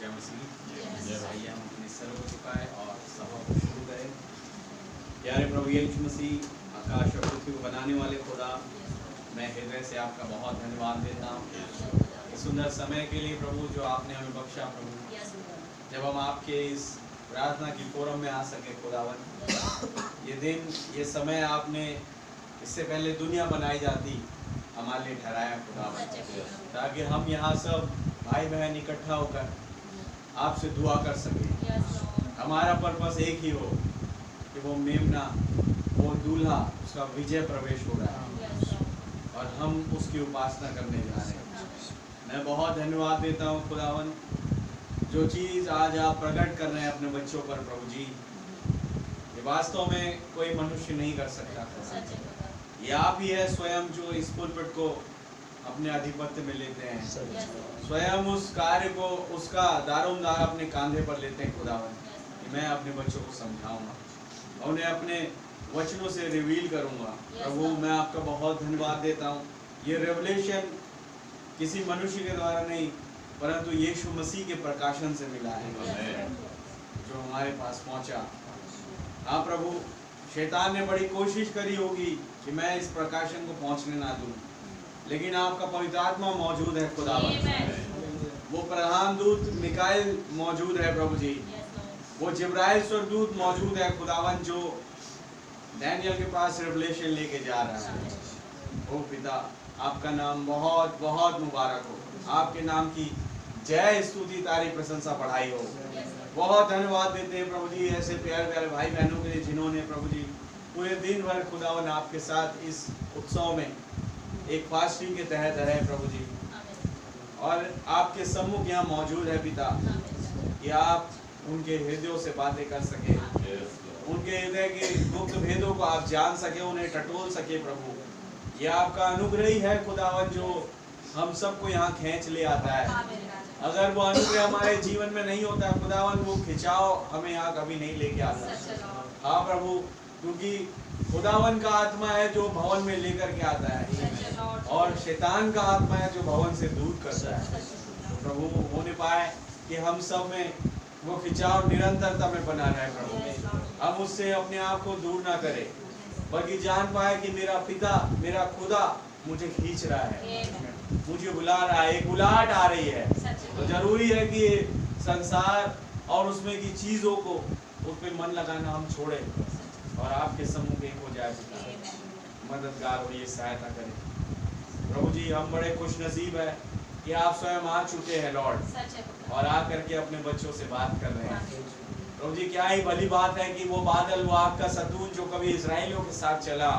जय मसीह। आइए हम अपने सर को झुकाएं और सभा को शुरू करें। प्यारे प्रभु यीशु मसीह, आकाश और पृथ्वी को बनाने वाले खुदा, मैं हृदय से आपका बहुत धन्यवाद देता हूँ इस सुंदर समय के लिए प्रभु जो आपने हमें बख्शा प्रभु, जब हम आपके इस प्रार्थना की फोरम में आ सके खुदावन। ये दिन, ये समय आपने इससे पहले दुनिया बनाई जाती हमारे लिए ठहराया खुदावन, ताकि हम यहाँ सब भाई बहन इकट्ठा होकर आपसे दुआ कर सके। हमारा पर्पस एक ही हो कि वो मेमना, वो दूल्हा, उसका विजय प्रवेश हो रहा है और हम उसकी उपासना करने जा रहे हैं। मैं बहुत धन्यवाद देता हूँ खुदावन, जो चीज़ आज आप प्रकट कर रहे हैं अपने बच्चों पर प्रभु जी, ये वास्तव में कोई मनुष्य नहीं कर सकता। ये आप ही है स्वयं जो इस पुलपिट को अपने आधिपत्य में लेते हैं, स्वयं उस कार्य को, उसका दारोमदार अपने कांधे पर लेते हैं खुदावन, कि मैं अपने बच्चों को समझाऊंगा, उन्हें अपने वचनों से रिवील करूंगा। प्रभु मैं आपका बहुत धन्यवाद देता हूँ। ये रेवलेशन किसी मनुष्य के द्वारा नहीं, परंतु यीशु मसीह के प्रकाशन से मिला है जो हमारे पास पहुंचा। हाँ प्रभु, शैतान ने बड़ी कोशिश करी होगी कि मैं इस प्रकाशन को पहुंचने ना दूं, लेकिन आपका पवित्र आत्मा मौजूद है खुदावन। वो प्रधान दूत मिकाएल मौजूद है प्रभु जी, वो जिब्राइल स्वर्गदूत मौजूद है खुदावन, जो डैनियल के पास रेवलेशन लेके जा रहा है। ओ पिता, आपका नाम बहुत बहुत मुबारक हो, आपके नाम की जय स्तुति तारीफ प्रशंसा बढ़ाई हो। बहुत धन्यवाद देते हैं प्रभु जी ऐसे प्यारे प्यारे भाई बहनों के लिए, जिन्होंने प्रभु जी पूरे दिन भर खुदावन आपके साथ इस उत्सव में एक फास्टिंग के तहत रहे प्रभु जी, और आपके सम्मुख यहाँ मौजूद है पिता, कि आप उनके हृदयों से बातें कर सके, उनके हृदय के गुप्त भेदों को आप जान सके, उन्हें टटोल सके प्रभु। ये आपका अनुग्रह ही है खुदावन, जो हम सबको यहाँ खींच ले आता है। अगर वो अनुग्रह हमारे जीवन में नहीं होता खुदावन, वो खिंचाव हमें यहाँ कभी नहीं लेके आता। हाँ प्रभु, क्योंकि खुदावन का आत्मा है जो भवन में लेकर के आता है, और शैतान का आत्मा है जो भवन से दूर करता है। तो प्रभु होने पाए कि हम सब में वो खिंचाव निरंतरता में बना रहे प्रभु, हम उससे अपने आप को दूर ना करें, बल्कि जान पाए कि मेरा पिता, मेरा खुदा मुझे खींच रहा है, मुझे बुला रहा है, एक बुलाहट आ रही है। तो जरूरी है कि संसार और उसमें की चीजों को, उस पर मन लगाना हम छोड़े और आपके सम्मुख एक हो जाए पिता, मददगार होइए, सहायता करें प्रभु जी। हम बड़े खुश नसीब है कि आप स्वयं आ चुके हैं लॉर्ड, और आ करके अपने बच्चों से बात कर रहे हैं प्रभु जी। क्या ही भली बात है कि वो बादल, वो आग का सतून जो कभी इजराइलियों के साथ चला,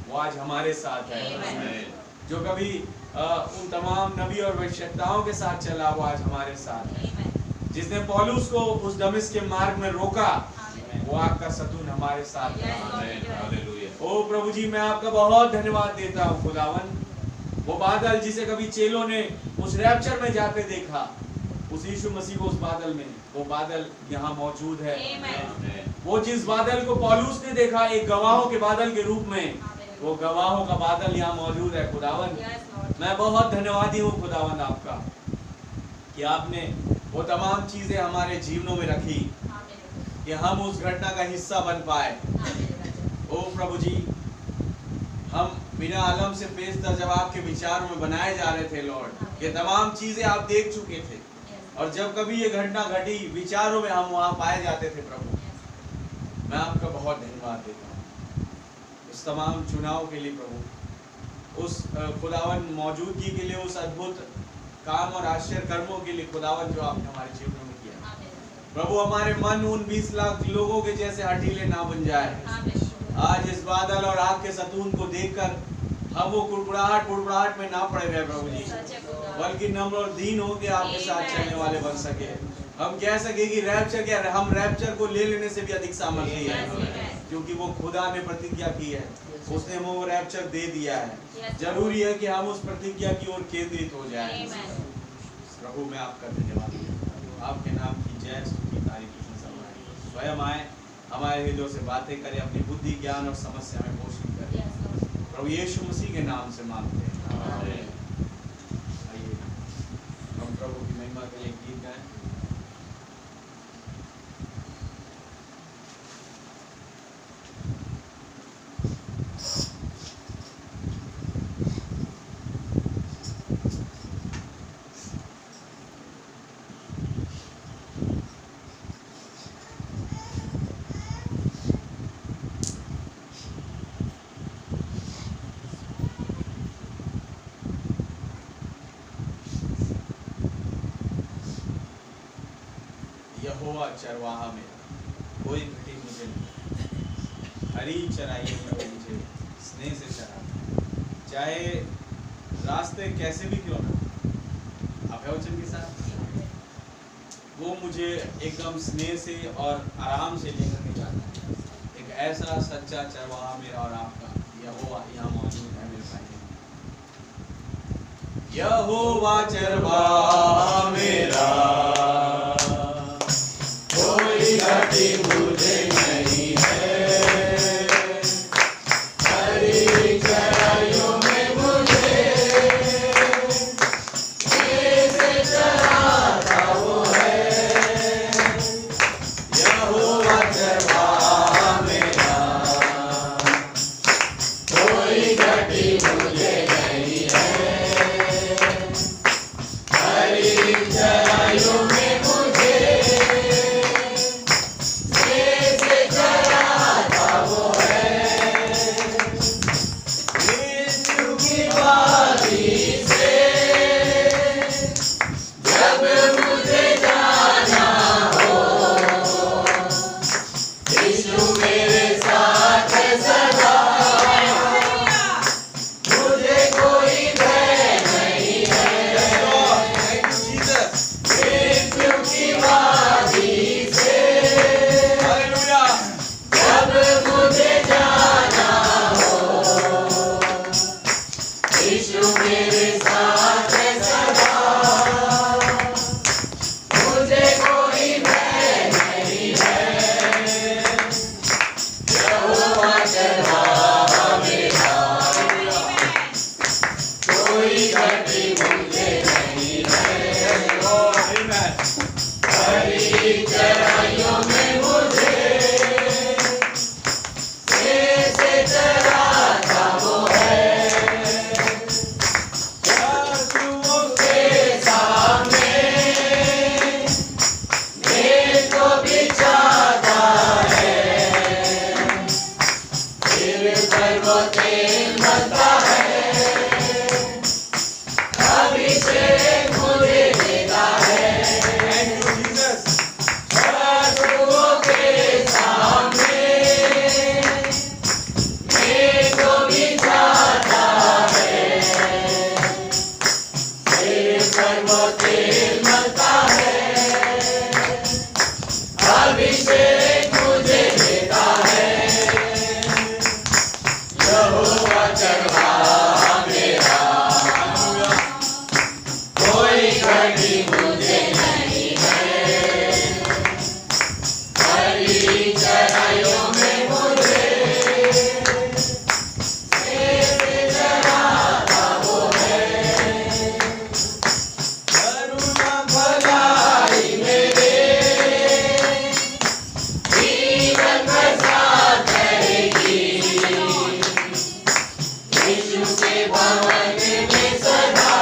वो आज हमारे साथ है। जो कभी उन तमाम नबी और भविष्यवक्ताओं के साथ चला, वो आज हमारे साथ है। जिसने पौलुस को उस दमिश्क के मार्ग में रोका, वो आग का सतून हमारे साथ है। ओ प्रभु जी, मैं आपका बहुत धन्यवाद देता हूँ खुदावन। वो बादल जिसे कभी चेलों ने उस रैप्चर में जाते देखा, उस यीशु मसीह को उस बादल में, वो बादल यहाँ मौजूद है। वो जिस बादल को पौलुस ने देखा एक गवाहों के बादल के रूप में, वो गवाहों का बादल यहाँ मौजूद है खुदावन। मैं बहुत धन्यवादी हूँ खुदावन आपका, कि आपने वो तमाम चीजें हमारे जीवनों में रखी कि हम उस घटना का हिस्सा बन पाए। ओ प्रभु जी, हम बिना आलम से पेशतर जब आपके विचारों में बनाए जा रहे थे लॉर्ड, ये तमाम चीजें आप देख चुके थे, और जब कभी ये घटना घटी विचारों में हम वहाँ पाए जाते थे प्रभु। मैं आपका बहुत धन्यवाद देता हूँ उस तमाम चुनाव के लिए प्रभु, उस खुदावन मौजूदगी के लिए, उस अद्भुत काम और आश्चर्य कर्मों के लिए खुदावन जो आपने हमारे जीवन में किया प्रभु। हमारे मन उन 20 लाख लोगों के जैसे हठीले ना बन जाए। आज इस बादल और आग के सतून को देखकर हम वो कुड़कुड़ाहट में ना पड़े रहे प्रभु जी, बल्कि नम्र और दीन होकर आपके साथ चलने वाले बन सके। हम कह सके कि रैप्चर क्या, हम रैप्चर को ले लेने से भी अधिक सामर्थ्य है, क्योंकि वो खुदा ने प्रतिज्ञा की है, उसने वो रैप्चर दे दिया है। जरूरी है कि हम उस प्रतिज्ञा की ओर केंद्रित हो जाएं। प्रभु मैं आपका धन्यवाद देता हूं, आपके नाम की जय स्तुति तारीफ प्रशंसा बढ़ाई। स्वयं आए, हमारे हृदयों से बातें करें, अपनी बुद्धि ज्ञान और समझ से हमें पोषित करें। प्रभु यीशु मसीह के नाम से मांगते हैं, आइए हम प्रभु की महिमा के लिए गीत गाएं। यहोवा चरवाहा मेरा, कोई घटी मुझे नहीं। हरी चराइयों में मुझे स्नेह से चराता, चाहे रास्ते कैसे भी क्यों ना। आप है वचन के साथ, वो मुझे एकदम स्नेह से और आराम से लेकर के जाता है। एक ऐसा सच्चा चरवाहा मेरा और आपका यहोवा यहाँ मौजूद है मेरे भाई। यहोवा चरवाहा मेरा, कोई घटी मुझे नहीं है। हरी चराइयों में मुझे कैसे चराता वो है। यहोवा चरवाहा मेरा, कोई घटी मुझे नहीं है। हरी चराइयों में मुझे कैसे चराता वो है। मृत्यु की बारी से जब मुझे जाना हो, यीशु मेरे साथ है सदा, मुझे कोई भय नहीं है। मृत्यु की बारी से जब मुझे जाना हो, यीशु मेरे साथ है सदा, मुझे कोई भय नहीं है। यहोवा चरवाहा मेरा, कोई घटी मुझे नहीं है। हरी चराइयों में मुझे कैसे चराता वो है। शत्रुओं के सामने मेरे को बिछाता है, फिर पर वो तेल मलता है, अभिषेक मुझे देता है। शत्रुओं के सामने मेरे को बिछाता है, सिर पर वो तेल मलता है, अभिषेक मुझे देता है। यहोवा चरवाहा मेरा, कोई घटी मुझे नहीं है। हरी चराइयों में मुझे कैसे चराता वो है। करुणा भलाई मेरे जीवन भर साथ रहेगी, यीशु के भवन में सदा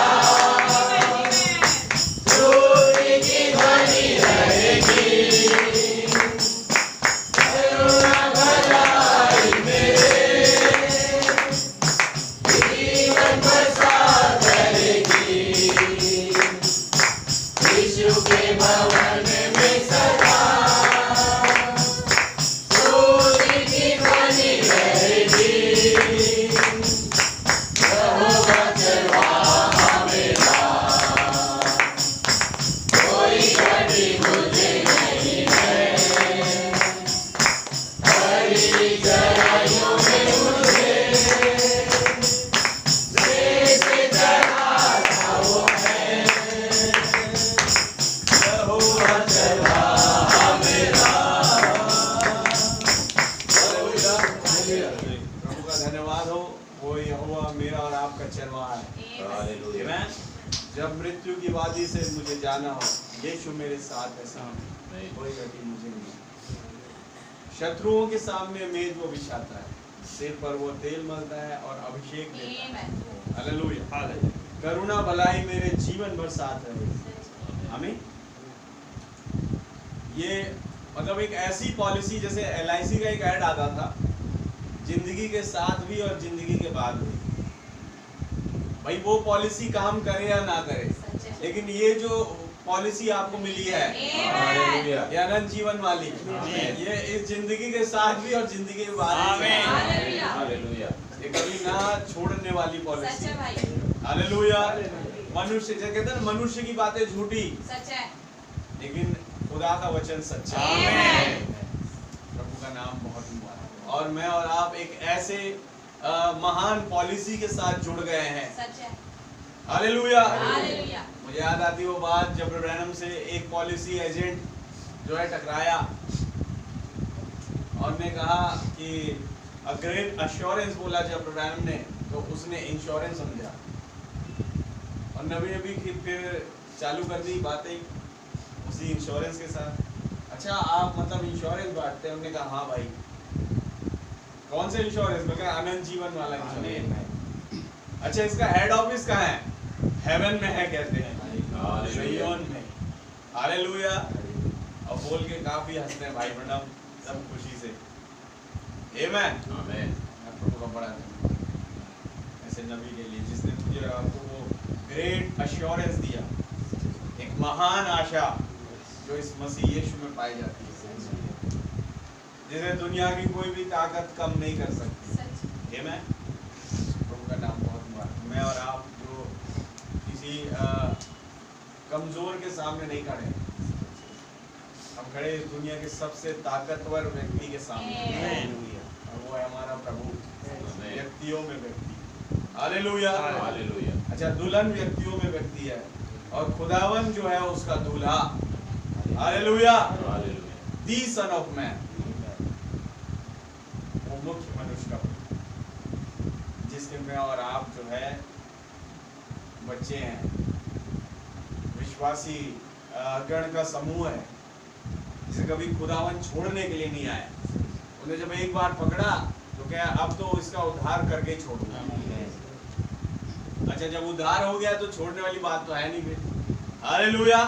स्तुति की ध्वनि रहेगी। करुणा भलाई मेरे जीवन भर साथ रहेगी, यीशु के भवन में सदा स्तुति की ध्वनि रहेगी। यहोवा चरवाहा मेरा, कोई घटी मुझे नहीं है। हरी चराइयों में मुझे कैसे चराता वो है। यहोवा चरवाहा मेरा। प्रभु का धन्यवाद हो, वो यहोवा मेरा और आपका चरवाहा है। आमीन। जब मृत्यु की वादी से मुझे जाना हो, यीशु मेरे साथ है सामने, कोई घटी मुझे नहीं। शत्रुओं के सामने मेज वो बिछाता है, सिर पर वो तेल मलता है और अभिषेक देता है। हालेलुया। करुणा भलाई मेरे जीवन भर साथ रहेगी। आमीन। ये मतलब एक ऐसी पॉलिसी, जैसे LIC का एक ऐड आता था, जिंदगी के साथ भी और जिंदगी के बाद भी। भाई वो पॉलिसी काम करे या ना करे, लेकिन ये जो पॉलिसी आपको मिली है, हालेलुया। ये अनंत जीवन वाली, ये इस जिंदगी के साथ भी और जिंदगी के बाद भी, हालेलुया। ये कभी ना छोड़ने वाली सच पॉलिसी। है भाई, हालेलुया। मनुष्य जो कहते हैं ना, मनुष्य की बातें झूठी, सच है। लेकिन खुदा का वचन सच्चा। आमीन। प्रभु का नाम बहुत मुबारक हो। और मैं और आप एक ऐसे महान पॉलिसी के साथ जुड़ गए हैं। सच है। हालेलुया। हालेलुया। मुझे याद आती वो बात जब ब्रैनम से एक पॉलिसी एजेंट जो है टकराया और ने कहा कि अ ग्रेट अश्योरेंस बोला जब ब्रैनम ने, तो उसने इंश्योरेंस समझा और नबी फिर चालू कर दी बातें उसी इंश्योरेंस के साथ। अच्छा आप मतलब इंश्योरेंस बांटते हैं? उन्होंने कहा हाँ भाई। कौन से इंश्योरेंस? मैं कहा अनंत जीवन वाला इंश्योरेंस। अच्छा इसका हेड ऑफिस कहाँ है? हेवन में है कहते हैं, सिय्योन में। हालेलुया। और बोल के काफी हंसते हैं भाई मैडम सब खुशी से। आमेन। आमीन। प्रभु का बड़ा धन्यवाद ऐसे नबी के लिए जिसने मुझे आपको वो ग्रेट अश्योरेंस दिया, एक महान आशा जो इस मसीह यीशु में पाई जाती है, जिसे दुनिया की कोई भी ताकत कम नहीं कर सकती। सच। आमीन। प्रभु का नाम बहुत मुबारक। मैं और आप जो किसी कमजोर के सामने नहीं खड़े, हम खड़े इस दुनिया के सबसे ताकतवर व्यक्ति के सामने, और वो है हमारा प्रभु, व्यक्तियों में व्यक्ति। हालेलुया। हालेलुया। अच्छा दुल्हन व्यक्तियों में व्यक्ति है और खुदावन जो है उसका दूल्हा। Hallelujah. Hallelujah. The son of man, वो मुख्य मनुष्य का, जिसके मैं और आप जो है बच्चे हैं, विश्वासी गण का समूह है, जिसे कभी खुदावन छोड़ने के लिए नहीं आया। उन्हें जब एक बार पकड़ा तो क्या अब तो इसका उद्धार करके ही छोड़ूंगा। अच्छा जब उद्धार हो गया तो छोड़ने वाली बात तो है नहीं फिर। हालेलुया।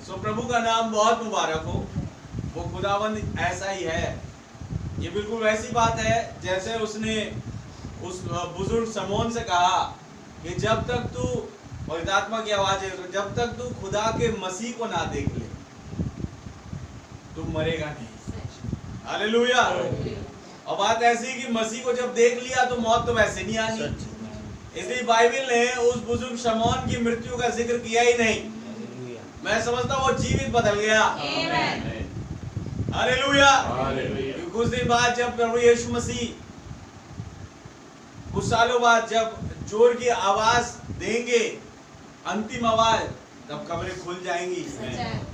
सो प्रभु का नाम बहुत मुबारक हो। वो खुदावन ऐसा ही है। ये बिल्कुल वैसी बात है जैसे उसने उस बुजुर्ग समोन से कहा कि जब तक तू, पवित्र आत्मा की आवाज है, जब तक तू खुदा के मसीह को ना देख ले तू मरेगा नहीं। हालेलुया। और बात ऐसी कि मसीह को जब देख लिया तो मौत तो वैसे नहीं आनी। इसलिए बाइबल ने उस बुजुर्ग शमौन की मृत्यु का जिक्र किया ही नहीं। मैं समझता हूँ वो जीवित बदल गया। हालेलुया। कुछ दिन बाद जब प्रभु यीशु मसीह कुछ सालों बाद जब जोर की आवाज देंगे, अंतिम आवाज, तब कब्रें खुल जाएंगी।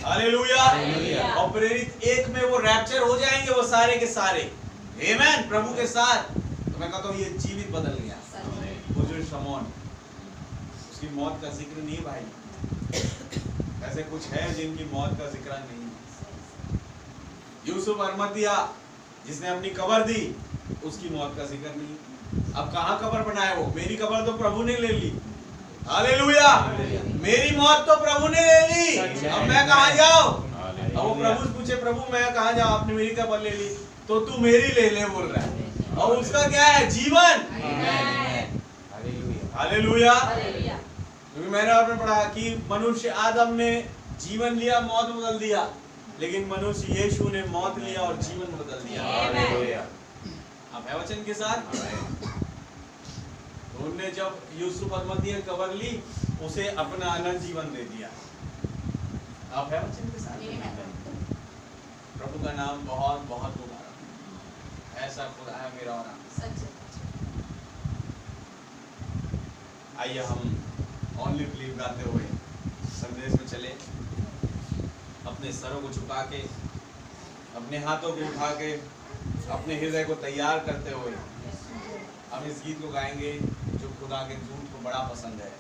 हालेलुया। और प्रेरित एक में वो रैप्चर हो जाएंगे वो सारे के सारे। आमीन। प्रभु के साथ। तो मैं कहता हूँ ये जीवित बदल गया। बुजुर्ग शमौन, उसकी मौत का जिक्र नहीं भाई। ऐसे कुछ है जिनकी मौत का जिक्र नहीं। यूसुफ अरमतिया जिसने अपनी कब्र दी, उसकी मौत का जिक्र नहीं। अब कहाँ कब्र बनाए वो? मेरी कब्र तो प्रभु ने ले ली। हालेलुया। मेरी मौत तो प्रभु ने ले ली, अब मैं कहाँ जाऊँ? अब वो प्रभु से पूछे प्रभु मैं कहाँ जाऊँ? आपने मेरी कब्र ले ली तो तू मेरी ले ले बोल रहा है। और उसका क्या है? जीवन। हालेलुया। क्योंकि मैंने आपने पढ़ा कि मनुष्य आदम ने जीवन लिया, मौत बदल दिया, लेकिन मनुष्य यीशु ने मौत लिया और जीवन बदल दिया। हालेलुया। आप है वचन के साथ। तो उन्होंने जब यूसुफ अरमतिया कब्र ली, उसे अपना अनंत जीवन दे दिया। आप है वचन के साथ। प्रभु का नाम बहुत बहुत मुबारक। ऐसा खुदा है मेरा और आपका। आइए हम ओनली बिलीव गाते हुए संदेश में चले, अपने सरों को झुका के, अपने हाथों को उठा के, अपने हृदय को तैयार करते हुए हम इस गीत को गाएंगे जो खुदा के दूत को बड़ा पसंद है।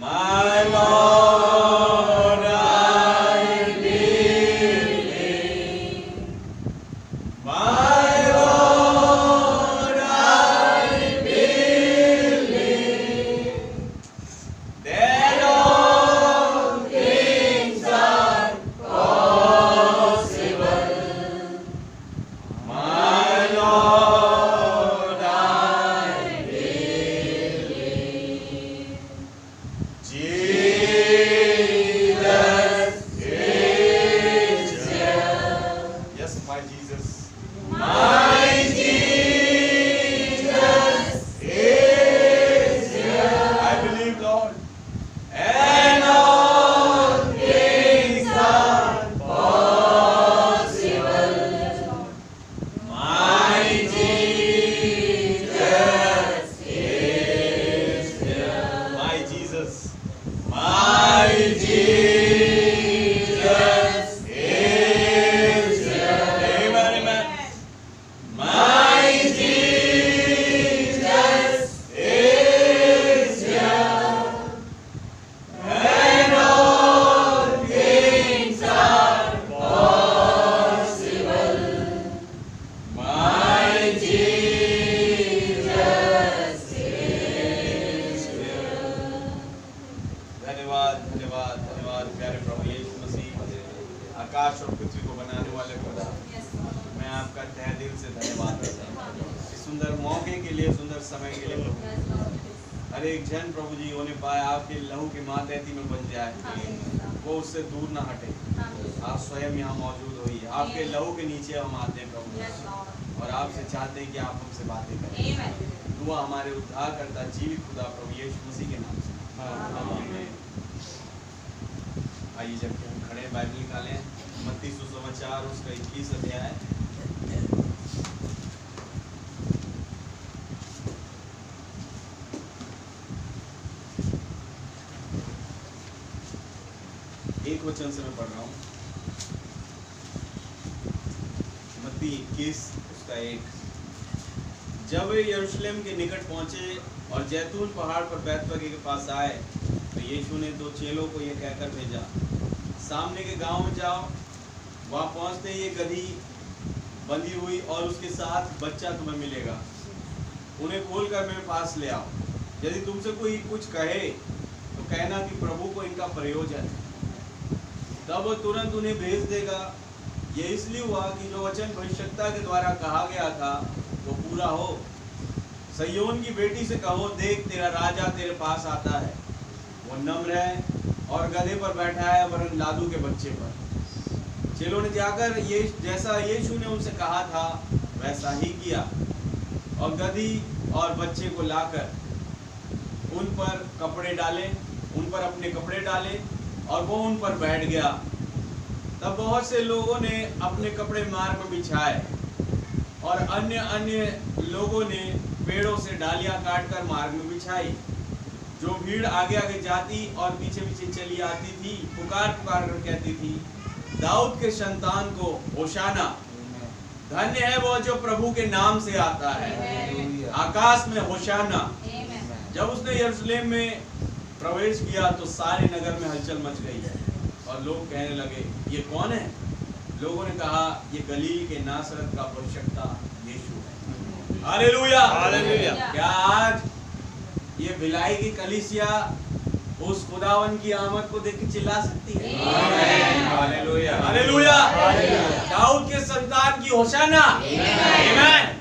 My आकाश और पृथ्वी को बनाने वाले खुदा, मैं आपका तहे दिल से धन्यवाद करता हूँ इस सुंदर मौके के लिए, सुंदर समय के लिए प्रभु। हर एक जन प्रभु जी होने पाए आपके लहू के मातहती में बन जाए, वो उससे दूर ना हटे। आप स्वयं यहाँ मौजूद होइए, आपके लहू के नीचे हम आते हैं प्रभु, और आपसे चाहते हैं कि आप हमसे बातें करें। दुआ हमारे उद्धार करता जीवित खुदा प्रभु यीशु मसीह के नाम से, आमीन। आइए जबकि हम खड़े बाइबल निकालें, मत्ती सुसमाचार उसका 21 अध्याय। एक वचन से मैं पढ़ रहा हूँ, मत्ती 21 उसका 1। जब वे यरूशलेम के निकट पहुंचे और जैतून पहाड़ पर बैतफगे के पास आए, तो यीशु ने 2 चेलों को यह कहकर भेजा, सामने के गांव में जाओ, वहां पहुंचते ही एक गधी बंधी हुई और उसके साथ बच्चा तुम्हें मिलेगा, उन्हें खोलकर मेरे पास ले आओ। यदि तुमसे कोई कुछ कहे तो कहना कि प्रभु को इनका प्रयोजन है, तब वो तुरंत उन्हें भेज देगा। ये इसलिए हुआ कि जो वचन भविष्यद्वक्ता के द्वारा कहा गया था वो पूरा हो। सिय्योन की बेटी से कहो, देख तेरा राजा तेरे पास आता है, वो नम्र है और गधे पर बैठा है, वरन लादू के बच्चे पर। चेलों ने जाकर ये जैसा यीशु ने उनसे कहा था वैसा ही किया, और गधी और बच्चे को लाकर उन पर कपड़े डाले, उन पर अपने कपड़े डाले, और वो उन पर बैठ गया। तब बहुत से लोगों ने अपने कपड़े मार्ग में बिछाए, और अन्य अन्य लोगों ने पेड़ों से डालियां काटकर मार्ग में बिछाई। जो भीड़ आगे आगे जाती और पीछे पीछे चली आती थी, पुकार पुकार कर कहती थी, दाऊद के संतान को होशाना, धन्य है वो जो प्रभु के नाम से आता है, आकाश में होशाना। जब उसने यरूशलेम में प्रवेश किया तो सारे नगर में हलचल मच गई, और लोग कहने लगे, ये कौन है? लोगों ने कहा, ये गलील के नासरत का भविष्यद्वक्ता यीशु है। Hallelujah, hallelujah. क्या आज ये भिलाई की कलीसिया उस खुदावन की आमद को देख के चिल्ला सकती है? Hallelujah, hallelujah. दाऊद के संतान की होशाना, आमीन।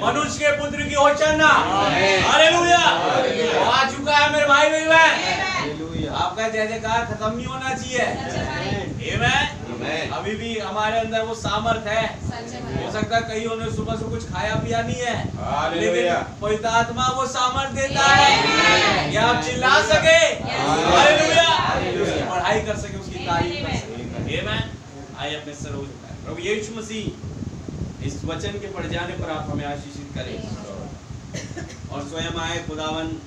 मनुष्य के पुत्र की होशाना, हालेलुया। आ चुका है मेरे भाई बहन। आपका जय जयकार खत्म नहीं होना चाहिए, आमीन। अभी भी हमारे अंदर वो सामर्थ है। हो सकता है कईयों ने सुबह से कुछ खाया पिया नहीं है, लेकिन पवित्र आत्मा वो सामर्थ देता है कि आप चिल्ला सके, हालेलुया, उसकी पढ़ाई कर सके, उसकी तारीफ कर सके, आमीन। आइए अपने सर हो जाए। प्रभु यीशु मसीह इस वचन के पढ़ जाने पर आप हमें आशीषित करें, और स्वयं आए खुदावन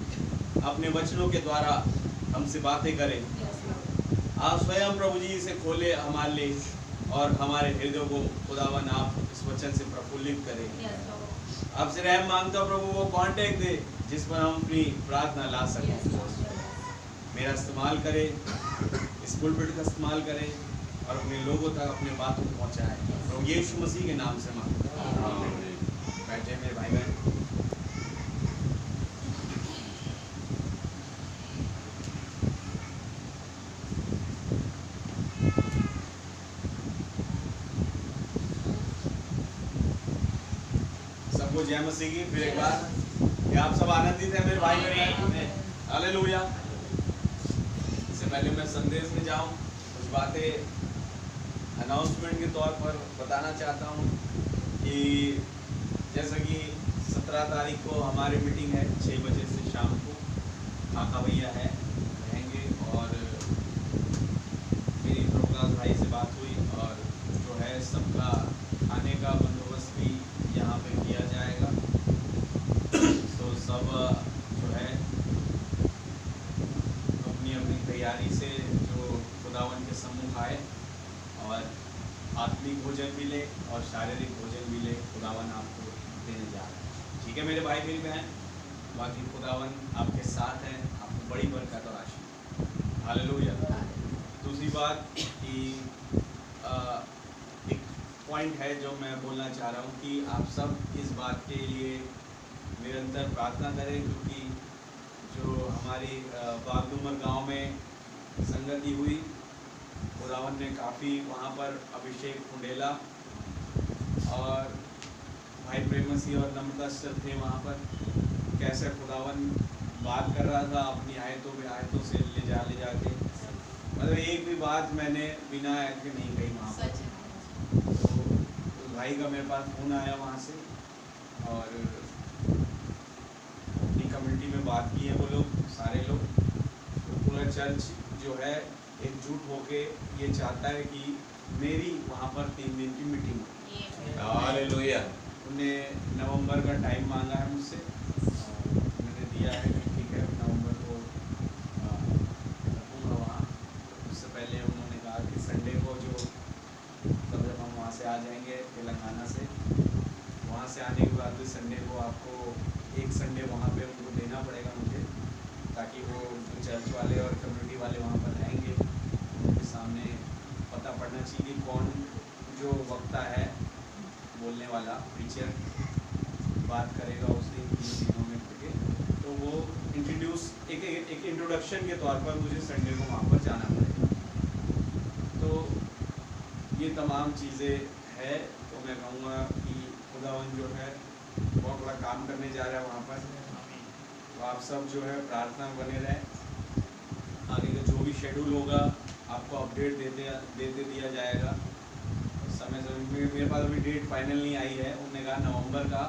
अपने वचनों के द्वारा हमसे बातें करें। आप स्वयं प्रभु जी इसे खोले हमारे लिए, और हमारे हृदय को खुदावन आप इस वचन से प्रफुल्लित करें। आपसे रहम मांगता हूं प्रभु, वो कांटेक्ट दे जिस पर हम अपनी प्रार्थना ला सकें। मेरा इस्तेमाल करें, इस पुलपिट का इस्तेमाल करें, और अपने लोगों तक अपने बातों को पहुंचाएं। प्रभु यीशु मसीह के नाम से मांगता हूं। बैठे मेरे भाई बहन। जय मसीह की फिर एक बार, क्या आप सब आनंदित हैं मेरे भाई बहन? हालेलुया। इससे पहले मैं संदेश में जाऊं, कुछ बातें अनाउंसमेंट के तौर पर बताना चाहता हूं कि जैसा कि 17 तारीख को हमारी मीटिंग है 6 बजे से शाम को, काका भैया है रहेंगे, और मेरी प्रभुदास भाई से बात हुई, और जो है सबका खाने का बंदोबस्त भी यहाँ पे किया जाएगा। तो सब जो है अपनी अपनी तैयारी से जो खुदावन के सम्मुख आए, और आत्मिक भोजन भी ले और शारीरिक भोजन भी ले, खुदावन आपको देने जा रहे हैं। ठीक है मेरे भाई मेरी बहन, बाकी खुदावन आपके साथ हैं, आपको बड़ी बरकत और आशीष। हालेलुया। दूसरी बात कि एक पॉइंट है जो मैं बोलना चाह रहा हूँ कि आप सब इस बात के लिए निरंतर प्रार्थना करें, क्योंकि जो हमारी बागडूमर गांव में संगति हुई खुदावन ने काफ़ी वहाँ पर अभिषेक कुंडेला और भाई प्रेमसी और नम्रता सर थे वहाँ पर। कैसे खुदावन बात कर रहा था अपनी आयतों से ले जाके, मतलब एक भी बात मैंने बिना आयत के नहीं कही वहाँ पर। तो भाई का मेरे पास फ़ोन आया वहाँ से और अपनी कम्युनिटी में बात की है वो लोग सारे लोग। तो पूरा चर्च जो है एकजुट होके ये चाहता है कि मेरी वहाँ पर 3 दिन की मीटिंग हो। हालेलुया। उन्हें नवंबर का टाइम मांगा है मुझसे और मैंने दिया है कि ठीक है नवंबर को रखूँगा वहाँ। उससे पहले उन्होंने कहा कि संडे को जो जब हम वहाँ से आ जाएंगे तेलंगाना से, वहाँ से आने के बाद भी संडे को आपको एक संडे वहाँ पे उनको देना पड़ेगा मुझे, ताकि वो जो चर्च वाले और कम्युनिटी वाले वहाँ पर रहेंगे उनके सामने पता पड़ना चाहिए कौन जो वक्ता है बोलने वाला प्रीचर बात करेगा उस दिन 3 दिनों में करके। तो वो इंट्रोड्यूस एक इंट्रोडक्शन के तौर पर मुझे संडे को वहाँ पर जाना पड़ेगा। तो ये तमाम चीज़ें है। तो मैं कहूँगा कि खुदावन जो है बहुत बड़ा काम करने जा रहा है वहाँ पर। तो आप सब जो है प्रार्थना बने रहें। आगे का जो भी शेड्यूल होगा आपको अपडेट देते दिया जाएगा समय में। मेरे पास अभी डेट फाइनल नहीं आई है। उन्होंने कहा नवंबर का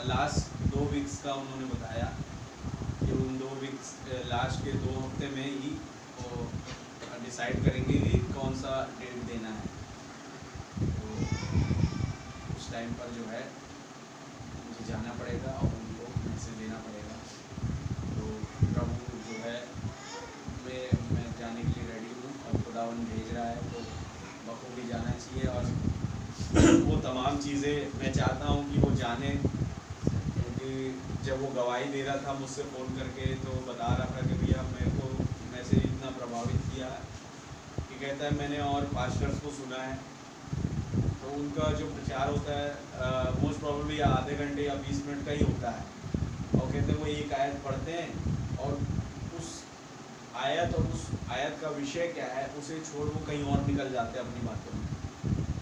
लास्ट 2 वीक्स का उन्होंने बताया कि उन 2 वीक्स लास्ट के 2 हफ्ते में ही वो डिसाइड करेंगे कि कौन सा डेट देना है। तो उस टाइम पर जो है मुझे जाना पड़ेगा और उनको मैसेज देना पड़ेगा। तो प्रभु जो है मैं जाने के लिए रेडी हूँ और खुदावन भेज रहा है तो बखूबी जाना चाहिए। और वो तमाम चीज़ें मैं चाहता हूँ कि वो जाने, क्योंकि जब वो गवाही दे रहा था मुझसे फ़ोन करके तो बता रहा था कि भैया मेरे को मैसेज इतना प्रभावित किया कि कहता है मैंने और पास्टर्स को सुना है तो उनका जो प्रचार होता है मोस्ट प्रॉब्लली आधे घंटे या 20 मिनट का ही होता है। और कहते हैं वो एक आयत पढ़ते हैं और उस आयत का विषय क्या है उसे छोड़ वो कहीं और निकल जाते हैं अपनी बातों में।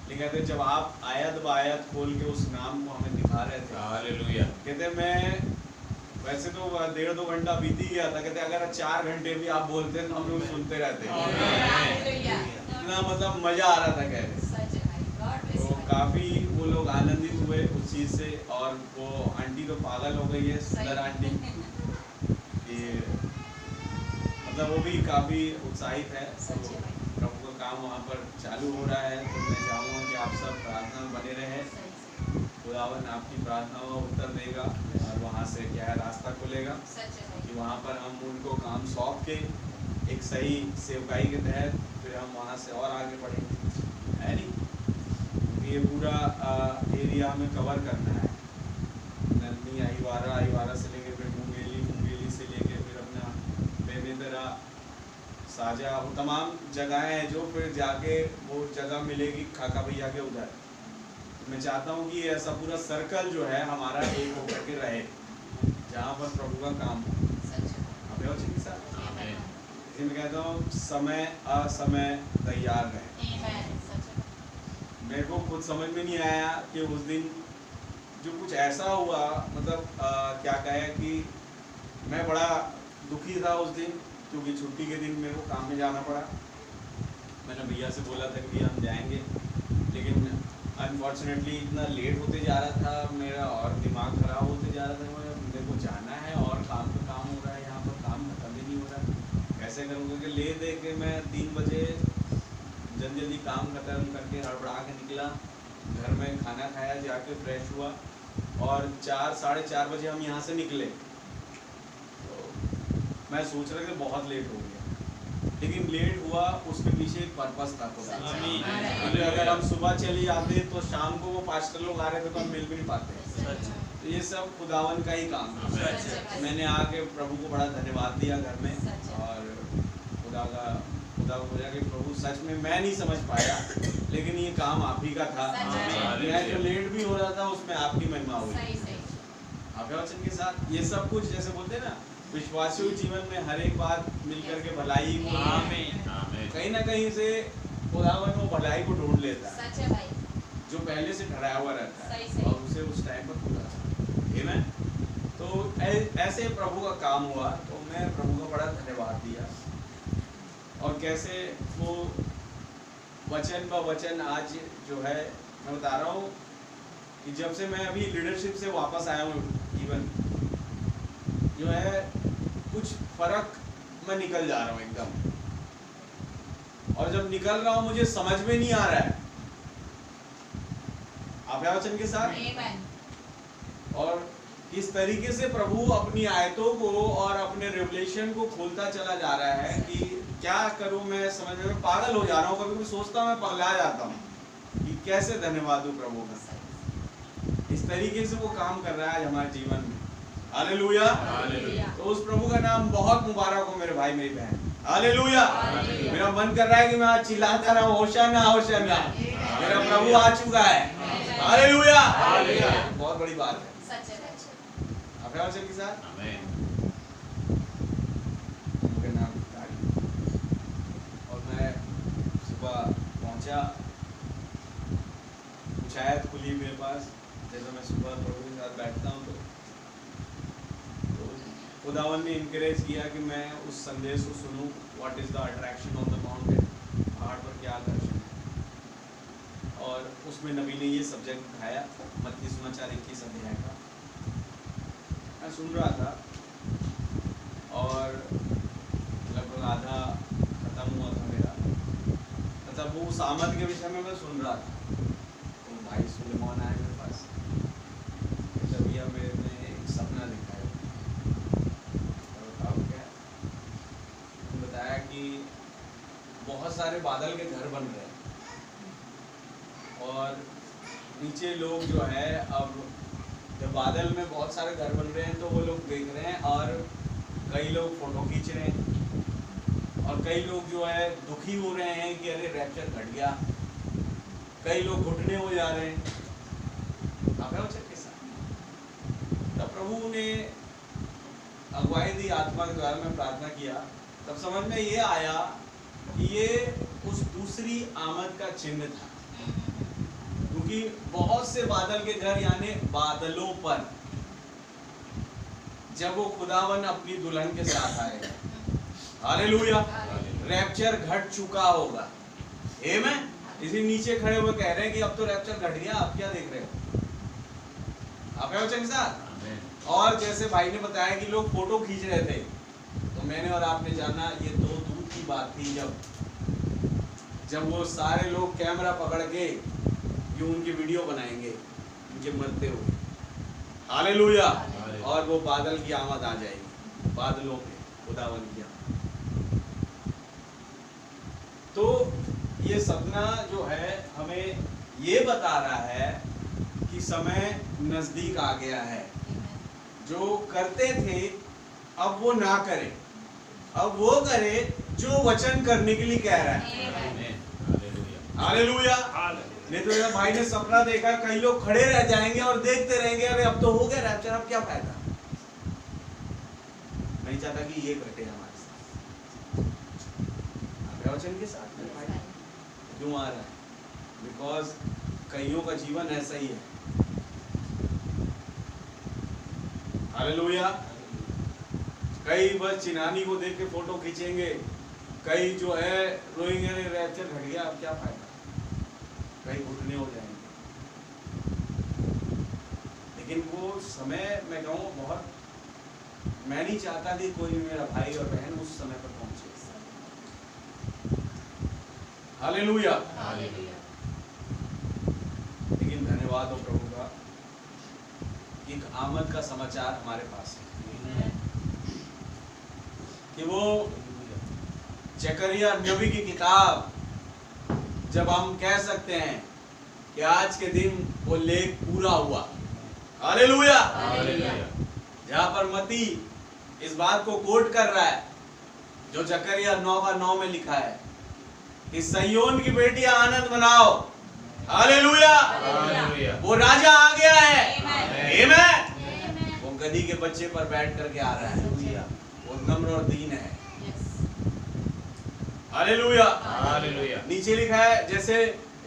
लेकिन कहते जब आप आयत ब आयत खोल के उस नाम को हमें दिखा रहे थे, हालेलुया। कहते मैं वैसे तो 1.5-2 घंटा बीत ही गया था। कहते अगर 4 घंटे भी आप बोलते हैं तो हम लोग सुनते रहते। इतना मतलब मजा आ रहा था कह रहे। तो काफ़ी वो लोग आनंदित हुए उस चीज़ से। और वो आंटी तो पागल हो गई है, सुंदर आंटी, ये मतलब वो भी काफ़ी उत्साहित है। तो प्रभु का काम वहाँ पर चालू हो रहा है। तो मैं चाहूँगा कि आप सब प्रार्थना में बने रहें। खुदावन आपकी प्रार्थनाओं का उत्तर देगा और वहाँ से क्या है रास्ता खुलेगा कि वहाँ पर हम उनको काम सौंप के एक सही सेवकाई के तहत फिर हम वहाँ से और आगे बढ़ेंगे, है नहीं? ये पूरा एरिया में कवर करना है। नलनी आईवारा से लेके फिर मुंगेली से लेके फिर अपना बेमेतरा साजा, वो तमाम जगहें हैं जो फिर जाके वो जगह मिलेगी खाका भैया के उधर। तो मैं चाहता हूँ कि ऐसा पूरा सर्कल जो है हमारा एक होकर के रहे जहाँ पर प्रभु का काम हो। इसलिए मैं कहता हूँ समय असमय तैयार रहे। मेरे को खुद समझ में नहीं आया कि उस दिन जो कुछ ऐसा हुआ, मतलब क्या कहे कि मैं बड़ा दुखी था उस दिन, क्योंकि छुट्टी के दिन मेरे को काम में जाना पड़ा। मैंने भैया से बोला था कि हम जाएंगे, लेकिन अनफॉर्चुनेटली इतना लेट होते जा रहा था मेरा और दिमाग ख़राब होते जा रहा था। मेरे को जाना है और काम पे काम हो रहा है, यहाँ पर काम खत्म ही नहीं हो रहा, कैसे करूँगा? कि ले दे के मैं 3 बजे जल्दी काम खत्म करके हड़बड़ा के निकला, घर में खाना खाया, जाके फ्रेश हुआ और 4-4:30 बजे हम यहाँ से निकले। तो मैं सोच रहा था बहुत लेट हो गया, लेकिन लेट हुआ उसके पीछे एक पर्पस था खुदा। अगर हम सुबह चले जाते तो शाम को वो पास्टर लोग आ रहे थे तो हम मिल भी नहीं पाते। तो ये सब खुदावन का ही काम है। मैंने आके प्रभु को बड़ा धन्यवाद दिया घर में और खुदा को बोला कि प्रभु सच में मैं नहीं समझ पाया, लेकिन ये काम आप ही का था। मैं जो लेट भी हो रहा था उसमें आपकी महिमा हुई। आपके वचन के साथ ये सब कुछ जैसे बोलते हैं ना, विश्वासियों के जीवन में हर एक बात मिलकर के भलाई कहीं ना कहीं से खुदावन वो भलाई को ढूंढ लेता है, सच है भाई, जो पहले से ठहराया हुआ रहता है सही। और उसे उस टाइम पर पूरा करता है। आमीन। तो ऐसे प्रभु का काम हुआ, तो मैं प्रभु का बड़ा धन्यवाद दिया। और कैसे वो वचन ब वचन आज जो है मैं बता रहा हूँ कि जब से मैं अभी लीडरशिप से वापस आया हूँ, इवन जो है कुछ फर्क मैं निकल जा रहा हूँ एकदम। और जब निकल रहा हूँ मुझे समझ में नहीं आ रहा है, आप हैं वचन के साथ। और इस तरीके से प्रभु अपनी आयतों को और अपने रेवलेशन को खोलता चला जा रहा है कि क्या करूं, मैं समझ में पागल हो जा रहा हूँ। कभी कभी सोचता हूँ, मैं पगला जाता हूँ कि कैसे धन्यवाद दूं प्रभु का। इस तरीके से वो काम कर रहा है आज हमारे जीवन में। हालेलुया। तो उस प्रभु का नाम बहुत मुबारक हो मेरे भाई मेरी बहन। हालेलुया। मेरा मन कर रहा है कि मैं आज चिल्लाता रहूं, होशाना होशाना, मेरा प्रभु आ चुका है। हालेलुया। बहुत बड़ी बात है। आप हैं वचन के साथ। आमीन। और मैं सुबह पहुंचा, कुछ आयत खुली मेरे पास, जैसे मैं सुबह प्रभु के साथ बैठता हूँ तो खुदावन ने इनकरेज किया कि मैं उस संदेश को सुनूं, what is the attraction of the mountain, पहाड़ पर क्या आकर्षण है। और उसमें नबी ने ये सब्जेक्ट उठाया, मत्ती समाचार 21 अध्याय का। मैं सुन रहा था और लगभग आधा खत्म हुआ था मेरा, मतलब वो उस आमद के विषय में मैं सुन रहा था। तो भाई सुलेमान आए मेरे पास, जब भैया मैंने एक सपना देखा है। तो बताओ क्या? बताया कि बहुत सारे बादल के घर बन रहे हैं और नीचे लोग जो है, अब जब बादल में बहुत सारे घर बन रहे हैं तो वो लोग देख रहे हैं और कई लोग फोटो खींच रहे हैं और कई लोग जो है दुखी हो रहे हैं कि अरे रैप्चर घट गया, कई लोग घुटने हो जा रहे हैं। आप हैं के साथ। तब प्रभु ने अगुवाई दी, आत्मा के द्वारा में प्रार्थना किया, तब समझ में ये आया कि ये उस दूसरी आमद का चिन्ह था। क्योंकि बहुत से बादल के घर, यानी बादलों पर जब वो खुदावन अपनी दुल्हन के साथ आएगा, हालेलुया, रैप्चर घट चुका होगा। आमीन। इसी नीचे खड़े हुए कह रहे हैं कि अब तो रैप्चर घट गया, आप क्या देख रहे हो? आप हैं वचन के साथ। और जैसे भाई ने बताया कि लोग फोटो खींच रहे थे, तो मैंने और आपने जाना ये दो दूर की बात थी, जब वो सारे लोग कैमरा पकड़ के जो उनकी वीडियो बनाएंगे उनके मरते हुए। हालेलुया। और वो बादल की आमद आ जाएगी, बादलों पे खुदावन की आमद। तो ये सपना जो है हमें ये बता रहा है कि समय नजदीक आ गया है। जो करते थे अब वो ना करे, अब वो करे जो वचन करने के लिए कह रहा है। हालेलुया। नहीं तो मेरा भाई ने सपना देखा, कई लोग खड़े रह जाएंगे और देखते रहेंगे, अरे अब तो हो गया रैप्चर, अब क्या फायदा। नहीं चाहता कि ये घटे हमारे साथ। वचन के साथ क्यों आ रहा है? बिकॉज कईयों का जीवन ऐसा ही है। हालेलुया। कई बस चिनानी को देख के फोटो खींचेंगे, कई जो है रोएंगे, अरे रैप्चर घट गया, अब क्या फायदा, कई घुटने हो जाएंगे। लेकिन वो समय मैं कहूँ बहुत, मैं नहीं चाहता कि कोई भी मेरा भाई और बहन उस समय पर पहुंचे। हालेलुया। लेकिन धन्यवाद हो प्रभु का, एक आमद का समाचार हमारे पास है कि वो जकरिया नबी की किताब, जब हम कह सकते हैं कि आज के दिन वो लेख पूरा हुआ। हालेलुया। जहां पर मती इस बात को कोट कर रहा है जो जकरिया 9:9 में लिखा है कि सिय्योन की बेटियां आनंद मनाओ। हालेलुया। वो राजा आ गया है। आमीन। वो गधी के बच्चे पर बैठ करके आ रहा है, वो नम्र और दीन है। हालेलुया। हालेलुया। नीचे लिखा है जैसे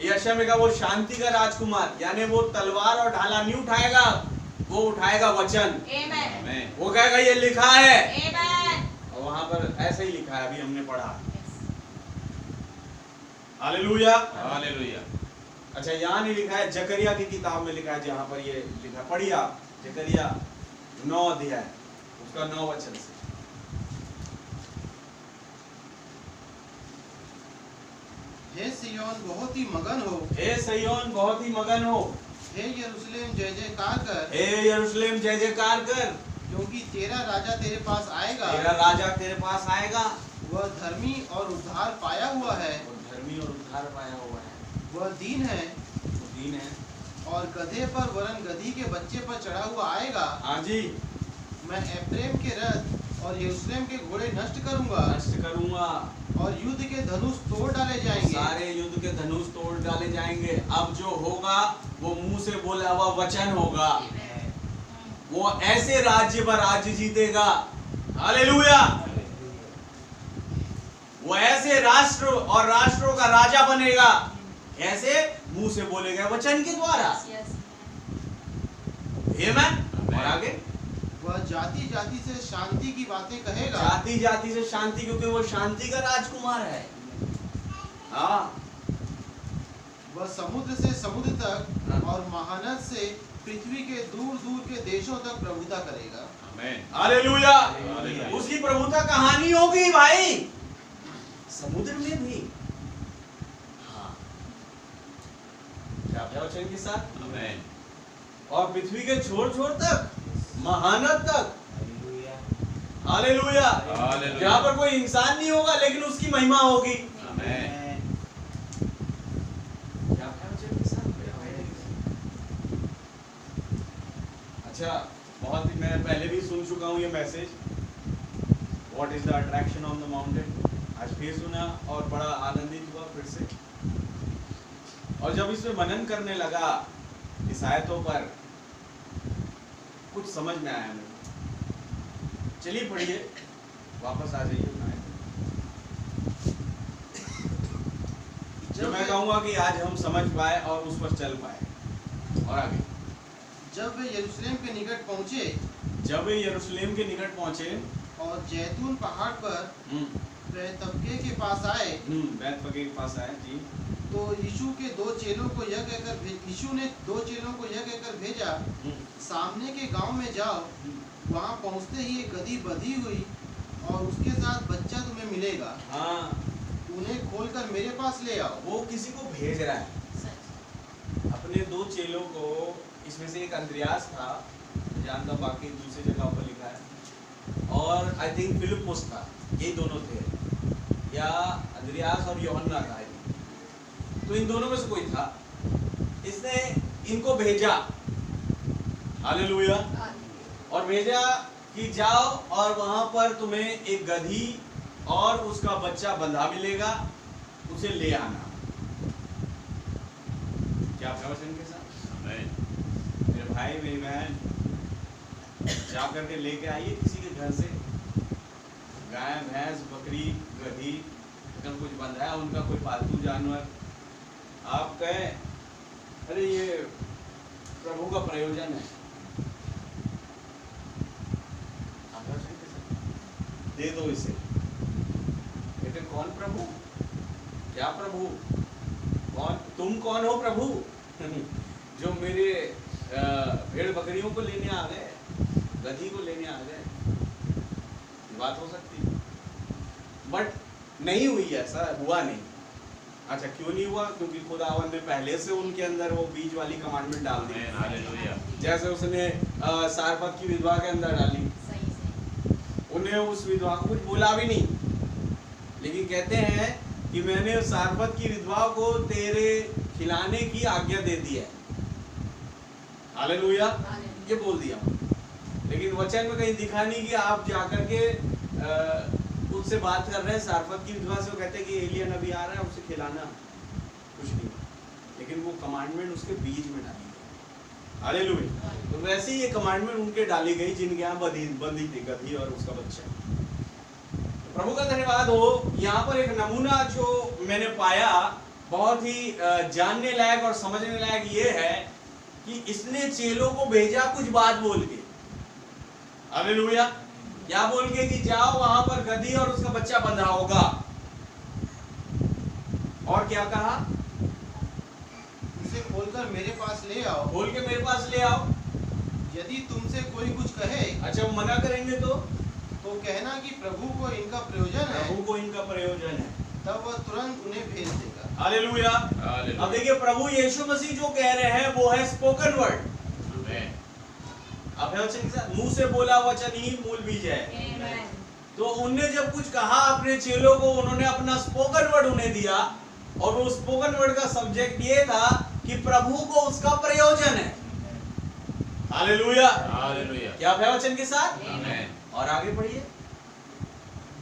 यशायाह में कहा वो शांति का राजकुमार, यानी वो तलवार और ढाला नहीं उठाएगा, वो उठाएगा वचन। आमीन। वो कहेगा ये लिखा है, Amen. और वहां पर ऐसे ही लिखा है, अभी हमने पढ़ा। हालेलुया। हालेलुया। अच्छा, यहाँ नहीं लिखा है, जकरिया की किताब में लिखा है, जहां पर ये लिखा, पढ़िए आप जकरिया 9 अध्याय उसका 9 वचन से। हे सिय्योन बहुत ही मगन हो, हे सिय्योन बहुत ही मगन हो, हे यरूशलेम जय जयकार कर, हे यरूशलेम जय जयकार कर, क्योंकि तेरा राजा तेरे पास आएगा, तेरा राजा तेरे पास आएगा, वह धर्मी और उद्धार पाया हुआ है, और धर्मी और उद्धार पाया हुआ है, वह दीन है वो दीन है। और गधे पर वरन गधी के बच्चे पर चढ़ा हुआ आएगा। हाँ जी, मैं एफ्रेम के रथ और यरूशलेम के घोड़े नष्ट करूंगा, नष्ट करूंगा, और युद्ध के धनुष तोड़ डाले जाएंगे। सारे युद्ध के धनुष तोड़ डाले जाएंगे। अब जो होगा वो मुंह से बोला हुआ वचन होगा। वो ऐसे राज्य पर राज्य जीतेगा। हालेलुया। वो ऐसे राष्ट्र और राष्ट्रों का राजा बनेगा, ऐसे मुंह से बोले गए वचन के द्वारा। आमीन। और आगे वह जाति जाति से शांति की बातें कहेगा, जाति जाति से शांति, क्योंकि वो शांति का राजकुमार है। हाँ, वह समुद्र से समुद्र तक और महानद से पृथ्वी के दूर दूर के देशों तक प्रभुता करेगा। आमीन। हालेलुया। हालेलुया। उसकी प्रभुता कहानी होगी भाई, समुद्र में भी। हाँ, क्या क्या वचन के साथ? आमीन। और पृथ्वी के छोर छोर तक, महानद तक। हालेलुया। हालेलुया। जहाँ पर कोई इंसान नहीं होगा, लेकिन उसकी महिमा होगी। आमीन। क्या क्या वचन के साथ? अच्छा, बहुत ही मैं पहले भी सुन चुका हूँ ये message, what is the attraction on the mountain. आज फिर सुना और बड़ा आनंदित हुआ फिर से। और जब इस पे मनन करने लगा इस आयतों पर, कुछ समझ में आया मुझे। चलिए पढ़िए, वापस आ जाइए उन आयतों। जो मैं कहूँगा कि आज हम समझ पाए और उस पर चल पाए। और आगे, जब वे यरूशलेम के निकट पहुंचे जब वे यरूशलेम के निकट पहुंचे और जैतून पहाड़ पर बैतफगे के पास आए, बैतफगे के पास आए जी, तो यीशु ने दो चेलों को यह कहकर भेजा, सामने के गांव में जाओ, वहां पहुंचते ही एक गधी बंधी हुई और उसके साथ बच्चा तुम्हें मिलेगा, हाँ, उन्हें खोलकर मेरे पास ले आओ। वो किसी को भेज रहा है, अपने 2 चेलों को। इसमें से एक अंद्रयास था, जानता, बाकी दूसरी जगह पर लिखा है, और आई थिंक फिलिपुस था, यही दोनों थे, या अंद्रयास और यूहन्ना था। तो इन दोनों में से कोई था। इसने इनको भेजा, हालेलुया, और भेजा कि जाओ और वहां पर तुम्हें एक गधी और उसका बच्चा बंधा मिलेगा, उसे ले आना। क्या आपका वचन के साथ? आमीन। मेरे भाई मेरी बहन, जा करके लेके आइए किसी के घर से गाय, भैंस, बकरी, गधी, अगर कुछ बंधा है उनका कोई पालतू जानवर। आप कहें अरे ये प्रभु का प्रयोजन है, दे दो इसे। कहते कौन प्रभु? क्या प्रभु? कौन? तुम कौन हो प्रभु? जो मेरे भेड़ बकरियों को लेने आ गए, गधी को लेने आ गए। बात हो सकती है, बट नहीं हुई, ऐसा हुआ नहीं। अच्छा, क्यों नहीं हुआ? क्योंकि खुदावंद ने पहले से उनके अंदर वो बीज वाली कमांडमेंट डाल दी। आमीन। हालेलुया। जैसे उसने सारफत की विधवा के अंदर डाली, उन्हें उस विधवा को कुछ बोला भी नहीं, लेकिन कहते हैं कि मैंने सारफत की विधवा को तेरे खिलाने की आज्ञा दे दी है। हालेलुया, ये बोल दिया। लेकिन वचन में कहीं दिखा नहीं कि आप जाकर के उससे बात कर रहे हैं सारफत की विधवा से, वो कहते हैं कि एलिया नबी आ रहा है, उसे खिलाना, कुछ नहीं। लेकिन वो कमांडमेंट उसके बीच में डाली गई। हालेलुया। तो वैसे ही ये कमांडमेंट उनके डाली गई जिनके यहाँ बंदी थी गधी और उसका बच्चा। प्रभु का धन्यवाद हो। यहाँ पर एक नमूना जो मैंने पाया बहुत ही जानने लायक और समझने लायक ये है कि इसने चेलों को भेजा कुछ बात बोल के, हालेलुया, क्या बोल के कि जाओ वहां पर गधी और उसका बच्चा बंधा होगा, और क्या कहा, इसे खोलकर मेरे पास ले आओ, खोल के मेरे पास ले आओ। यदि तुमसे कोई कुछ कहे, अच्छा वो मना करेंगे तो कहना कि प्रभु को इनका प्रयोजन है, प्रभु को इनका प्रयोजन है, तब वह तुरंत उन्हें भेज देगा। हालेलुया। अब देखिए प्रभु यीशु मसीह जो कह रहे हैं वो है स्पोकन वर्ड। अब वचन के साथ मुंह से बोला वचन ही मूल बीज है। तो उनने जब कुछ कहा अपने चेलों को, उन्होंने अपना स्पोकन वर्ड उन्हें दिया, और वो स्पोकन वर्ड का सब्जेक्ट ये था कि प्रभु को उसका प्रयोजन है। Hallelujah, hallelujah. क्या वचन के साथ, आमीन। और आगे बढ़िए।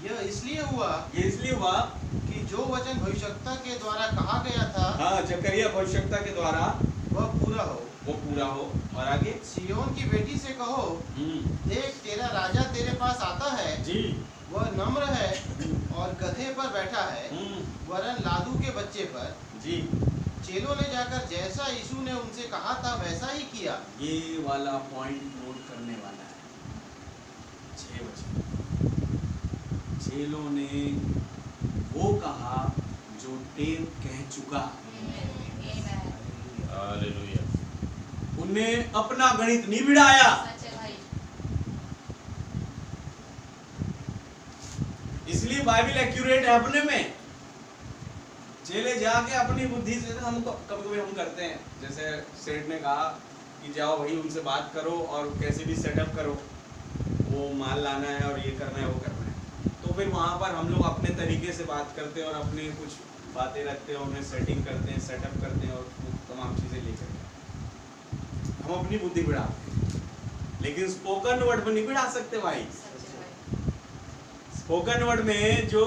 यह इसलिए हुआ, ये इसलिए हुआ कि जो वचन भविष्यवक्ता के द्वारा कहा गया था, हाँ, जकरिया भविष्यवक्ता के द्वारा वह पूरा हो। वो पूरा हो। और आगे, सियोन की बेटी से कहो, देख तेरा राजा तेरे पास आता है, जी, वह नम्र है और गधे पर बैठा है, वरन लादू के बच्चे पर। जी। चेलों ने जाकर जैसा यीशु ने उनसे कहा था वैसा ही किया। ये वाला पॉइंट नोट करने वाला है। 6 बजे चेलों ने वो कहा जो टेप कह चुका। हालेलुया। उनने अपना गणित नहीं बिड़ाया, इसलिए बाइबल एक्यूरेट है अपने में। चेले जाके अपनी बुद्धि से, हम कभी-कभी हम करते हैं, जैसे सेठ ने कहा कि जाओ भाई उनसे बात करो और कैसे भी सेटअप करो, वो माल लाना है और ये करना है वो करना है, तो फिर वहाँ पर हम लोग अपने तरीके से बात करते हैं और अपने कुछ बातें रखते हैं, उन्हें सेटिंग करते हैं, सेटअप करते हैं और तमाम चीज़ें लेकर हम अपनी बुद्धि बढ़ाते हैं। लेकिन स्पोकन वर्ड में नहीं बढ़ा सकते भाई। स्पोकन वर्ड में जो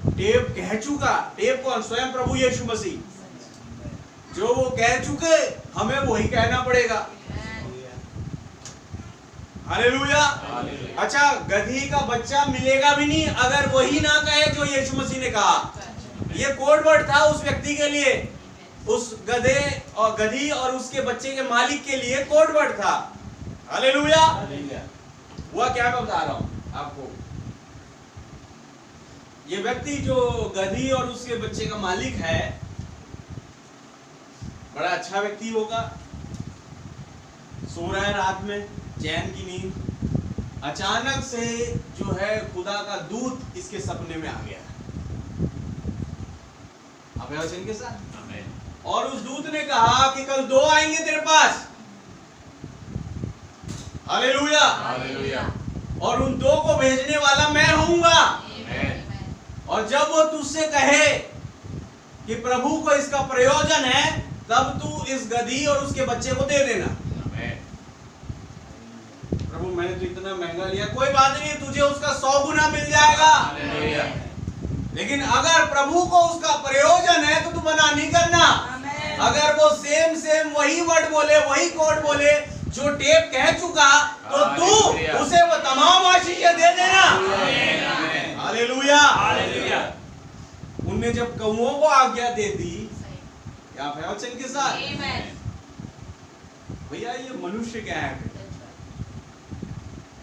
टेप कह चुका, टेप कौन, स्वयं प्रभु यीशु मसीह, जो वो कह चुके हमें वही कहना पड़ेगा। हालेलुया। अच्छा, गधी का बच्चा मिलेगा भी नहीं अगर वही ना कहे जो यीशु मसीह ने कहा। ये कोड वर्ड था उस व्यक्ति के लिए, उस गधे और गधी और उसके बच्चे के मालिक के लिए कोड वर्ड था। हालेलुया। हुआ क्या मैं बता रहा हूं आपको, ये व्यक्ति जो गधी और उसके बच्चे का मालिक है, बड़ा अच्छा व्यक्ति होगा, सो रहा है रात में चैन की नींद, अचानक से जो है खुदा का दूत इसके सपने में आ गया। आप वचन के साथ, और उस दूत ने कहा कि कल 2 आएंगे तेरे पास। Hallelujah, hallelujah. और उन 2 को भेजने वाला मैं होऊंगा। और जब वो तुझसे कहे कि प्रभु को इसका प्रयोजन है, तब तू इस गधी और उसके बच्चे को दे देना। प्रभु मैंने तो इतना महंगा लिया, कोई बात नहीं, तुझे उसका 100 गुना मिल जाएगा। लेकिन अगर प्रभु को उसका प्रयोजन है तो तू मना नहीं करना। अगर वो सेम वही वर्ड बोले, वही कोड बोले जो टेप कह चुका, तो तू उसे वो तमाम आशीषें दे देना। Hallelujah, hallelujah. उनने जब कौओं को आज्ञा दे दी, क्या वचन के साथ, भैया ये मनुष्य क्या है,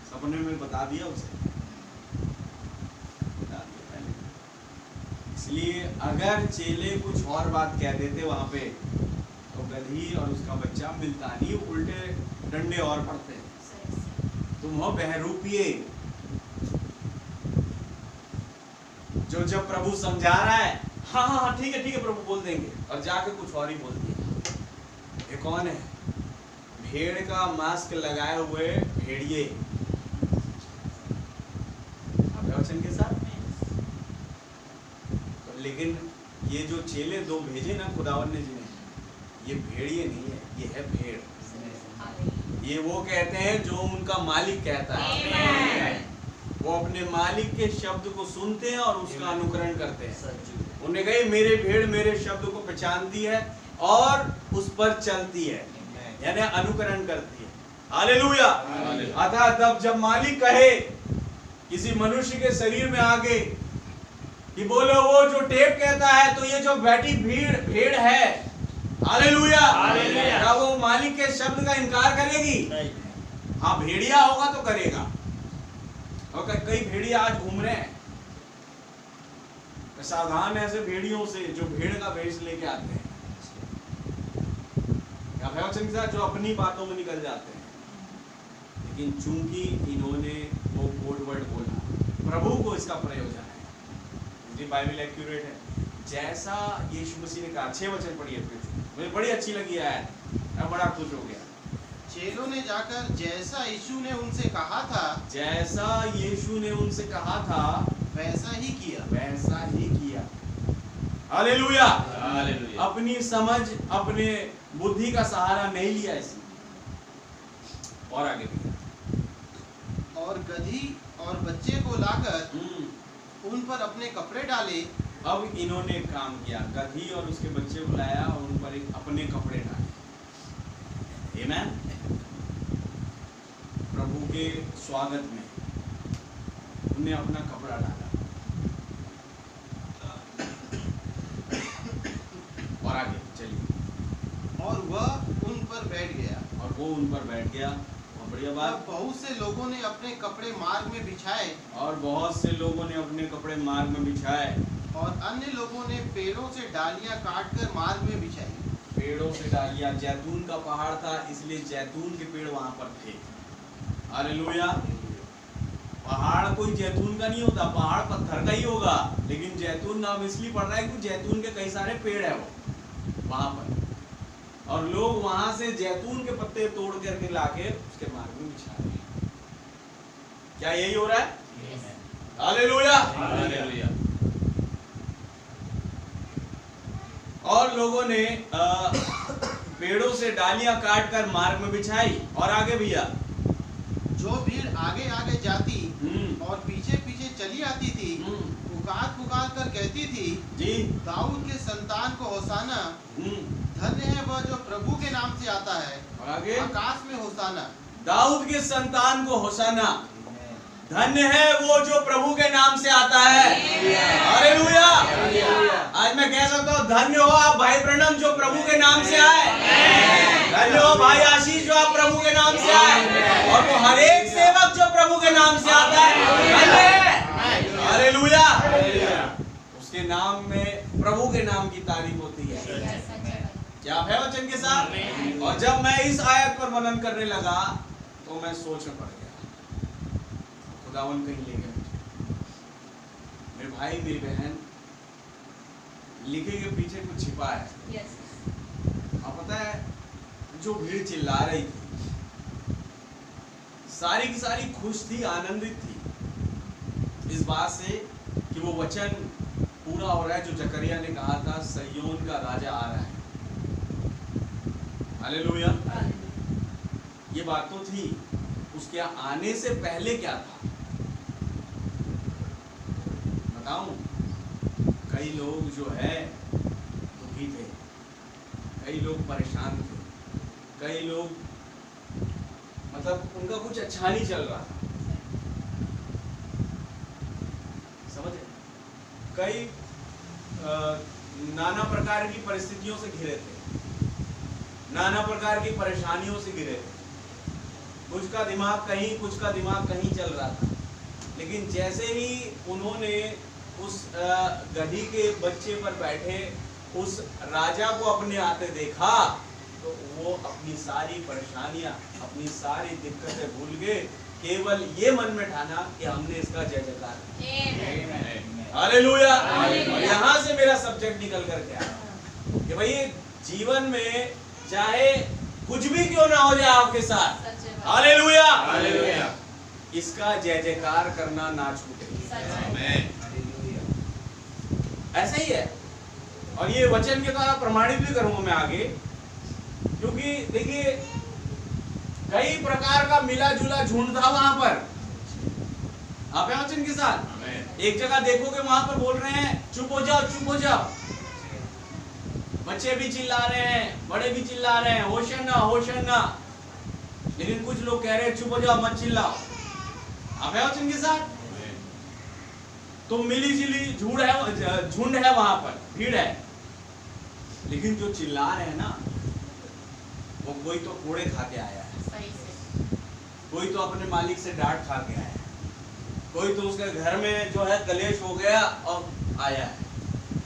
सपने में बता दिया उसे, बता दिया पहले। इसलिए अगर चेले कुछ और बात कह देते वहां पे, तो गधी और उसका बच्चा मिलता नहीं, उल्टे डंडे और पड़ते। तुम हो बहरूपिये, जो जब प्रभु समझा रहा है, हाँ हाँ हाँ ठीक है प्रभु बोल देंगे, और जाके कुछ और ही बोल दिया। ये कौन है, भेड़ का मास्क लगाए हुए भेड़िए, वचन के साथ। तो लेकिन ये जो चेले 2 भेजे ना खुदावन ने जिन्हें, ये भेड़िए नहीं है, ये है भेड़। ये वो कहते हैं जो उनका मालिक कहता है। वो अपने मालिक के शब्द को सुनते हैं और उसका अनुकरण करते हैं। उन्हें कहे मेरे भेड़ मेरे शब्द को पहचानती है और उस पर चलती है, यानी अनुकरण करती है। हालेलुया। अतः तब जब मालिक कहे किसी मनुष्य के शरीर में आके कि बोलो वो जो टेप कहता है तो ये जो बैठी भेड़ है, हालेलुया, क्या वो मालिक के शब्द का इनकार करेगी? हाँ, भेड़िया होगा तो करेगा। और कई भेड़िया आज घूम रहे हैं, सावधान ऐसे भेड़ियों से जो भेड़ का वेश लेके आते हैं, वचन के साथ जो अपनी बातों में निकल जाते हैं। लेकिन चूंकि इन्होंने वो कोड वर्ड बोला, प्रभु को इसका प्रयोजन है। बाइबल एक्यूरेट है। जैसा यीशु मसीह ने कहा, 6 वचन पढ़िए, मुझे बड़ी अच्छी लगी है, मैं बड़ा खुश हो गया। चेलों ने जाकर जैसा यीशु ने उनसे कहा था, जैसा यीशु ने उनसे कहा था वैसा ही किया, वैसा ही किया। Hallelujah, hallelujah. अपनी समझ, अपने बुद्धि का सहारा नहीं लिया इसने। और आगे भी, और गधी और बच्चे को लाकर उन पर अपने कपड़े डाले। अब इन्होंने एक काम किया, गधी और उसके बच्चे को लाया और उन पर अपने कपड़े डाले। आमीन। प्रभु के स्वागत में उन्हें अपना कपड़ा डाला। और आगे चलिए। और वह उन पर बैठ गया, और वो उन पर बैठ गया। और बढ़िया बात, बहुत से लोगों ने अपने कपड़े मार्ग में बिछाए, और बहुत से लोगों ने अपने कपड़े मार्ग में बिछाए, और अन्य लोगों ने पेड़ों से डालियां काटकर मार्ग में बिछाई। पेड़ों से डालियां, जैतून का पहाड़ था इसलिए जैतून के पेड़ वहां पर थे। हालेलुया। पहाड़ कोई जैतून का नहीं होता, पहाड़ पत्थर का ही होगा, लेकिन जैतून नाम इसलिए पड़ रहा है कि जैतून के कई सारे पेड़ है वो वहां पर, और लोग वहां से जैतून के पत्ते तोड़ करके लाके उसके मार्ग में बिछा रहे हैं। क्या यही हो रहा है? Hallelujah, hallelujah. और लोगों ने पेड़ों से डालियां काटकर मार्ग में बिछाई। और आगे भैया, जो भीड़ आगे आगे जाती और पीछे पीछे चली आती थी, पुकार कर कहती थी, जी, दाऊद के संतान को होसाना, धन्य है वह जो प्रभु के नाम से आता है, और आगे, आकाश में होसाना। दाऊद के संतान को होसाना, धन्य है वो जो प्रभु के नाम से आता है। हालेलुया। आज मैं कह सकता हूँ, धन्य हो आप भाई प्रणम जो प्रभु के नाम से आए, धन्य हो भाई आशीष जो आप प्रभु के नाम से आए, और वो हर एक सेवक जो प्रभु के नाम से आता है, धन्य है। हालेलुया। उसके नाम में, प्रभु के नाम की तारीफ होती है। क्या है वचन के साथ? और जब मैं इस आयत पर मनन करने लगा तो मैं सोच में पड़ गया, खुदावन कहीं ले गया मुझे। मेरे भाई मेरी बहन, लिखे के पीछे कुछ छिपा है। अब पता है, जो भीड़ चिल्ला रही थी, सारी की सारी खुश थी, आनंदित थी इस बात से कि वो वचन पूरा हो रहा है जो जकरिया ने कहा था, सयोन का राजा आ रहा है। हालेलुया। ये बात तो थी, उसके आने से पहले क्या था बताऊं? कई लोग जो है दुखी थे, कई लोग परेशान थे, कई लोग मतलब उनका कुछ अच्छा नहीं चल रहा था, समझे? कई नाना प्रकार की परिस्थितियों से घिरे थे, नाना प्रकार की परेशानियों से घिरे थे। कुछ का दिमाग कहीं, कुछ का दिमाग कहीं चल रहा था। लेकिन जैसे ही उन्होंने उस गधी के बच्चे पर बैठे उस राजा को अपने आते देखा, तो वो अपनी सारी परेशानियां, अपनी सारी दिक्कतें भूल गए, केवल ये मन में ठाना कि हमने इसका जय जयकार किया। हालेलुया। और यहाँ से मेरा सब्जेक्ट निकल कर गया कि भाई जीवन में चाहे कुछ भी क्यों ना हो जाए आपके साथ, हालेलुया, हालेलुया, इसका जय जयकार करना ना छूटे। आमीन। ऐसा ही है। और ये वचन के द्वारा प्रमाणित भी करूंगा मैं आगे, क्योंकि देखिए कई प्रकार का मिला जुला झुंड था वहां पर। आप हैं वचन के साथ? एक जगह देखोगे वहां पर बोल रहे हैं चुप हो जाओ, चुप हो जाओ। बच्चे भी चिल्ला रहे हैं, बड़े भी चिल्ला रहे हैं, होशन्ना होशन्ना। लेकिन कुछ लोग कह रहे हैं चुप हो जाओ, मत चिल्लाओ। आप हैं वचन के साथ? तो मिली जुली झुंड है वहां पर, भीड़ है, लेकिन जो चिल्ला रहे हैं ना वो कोई तो कोड़े खा के आया है, सही से। कोई तो अपने मालिक से डांट खा के आया है, कोई तो उसके घर में जो है कलेश हो गया और आया है,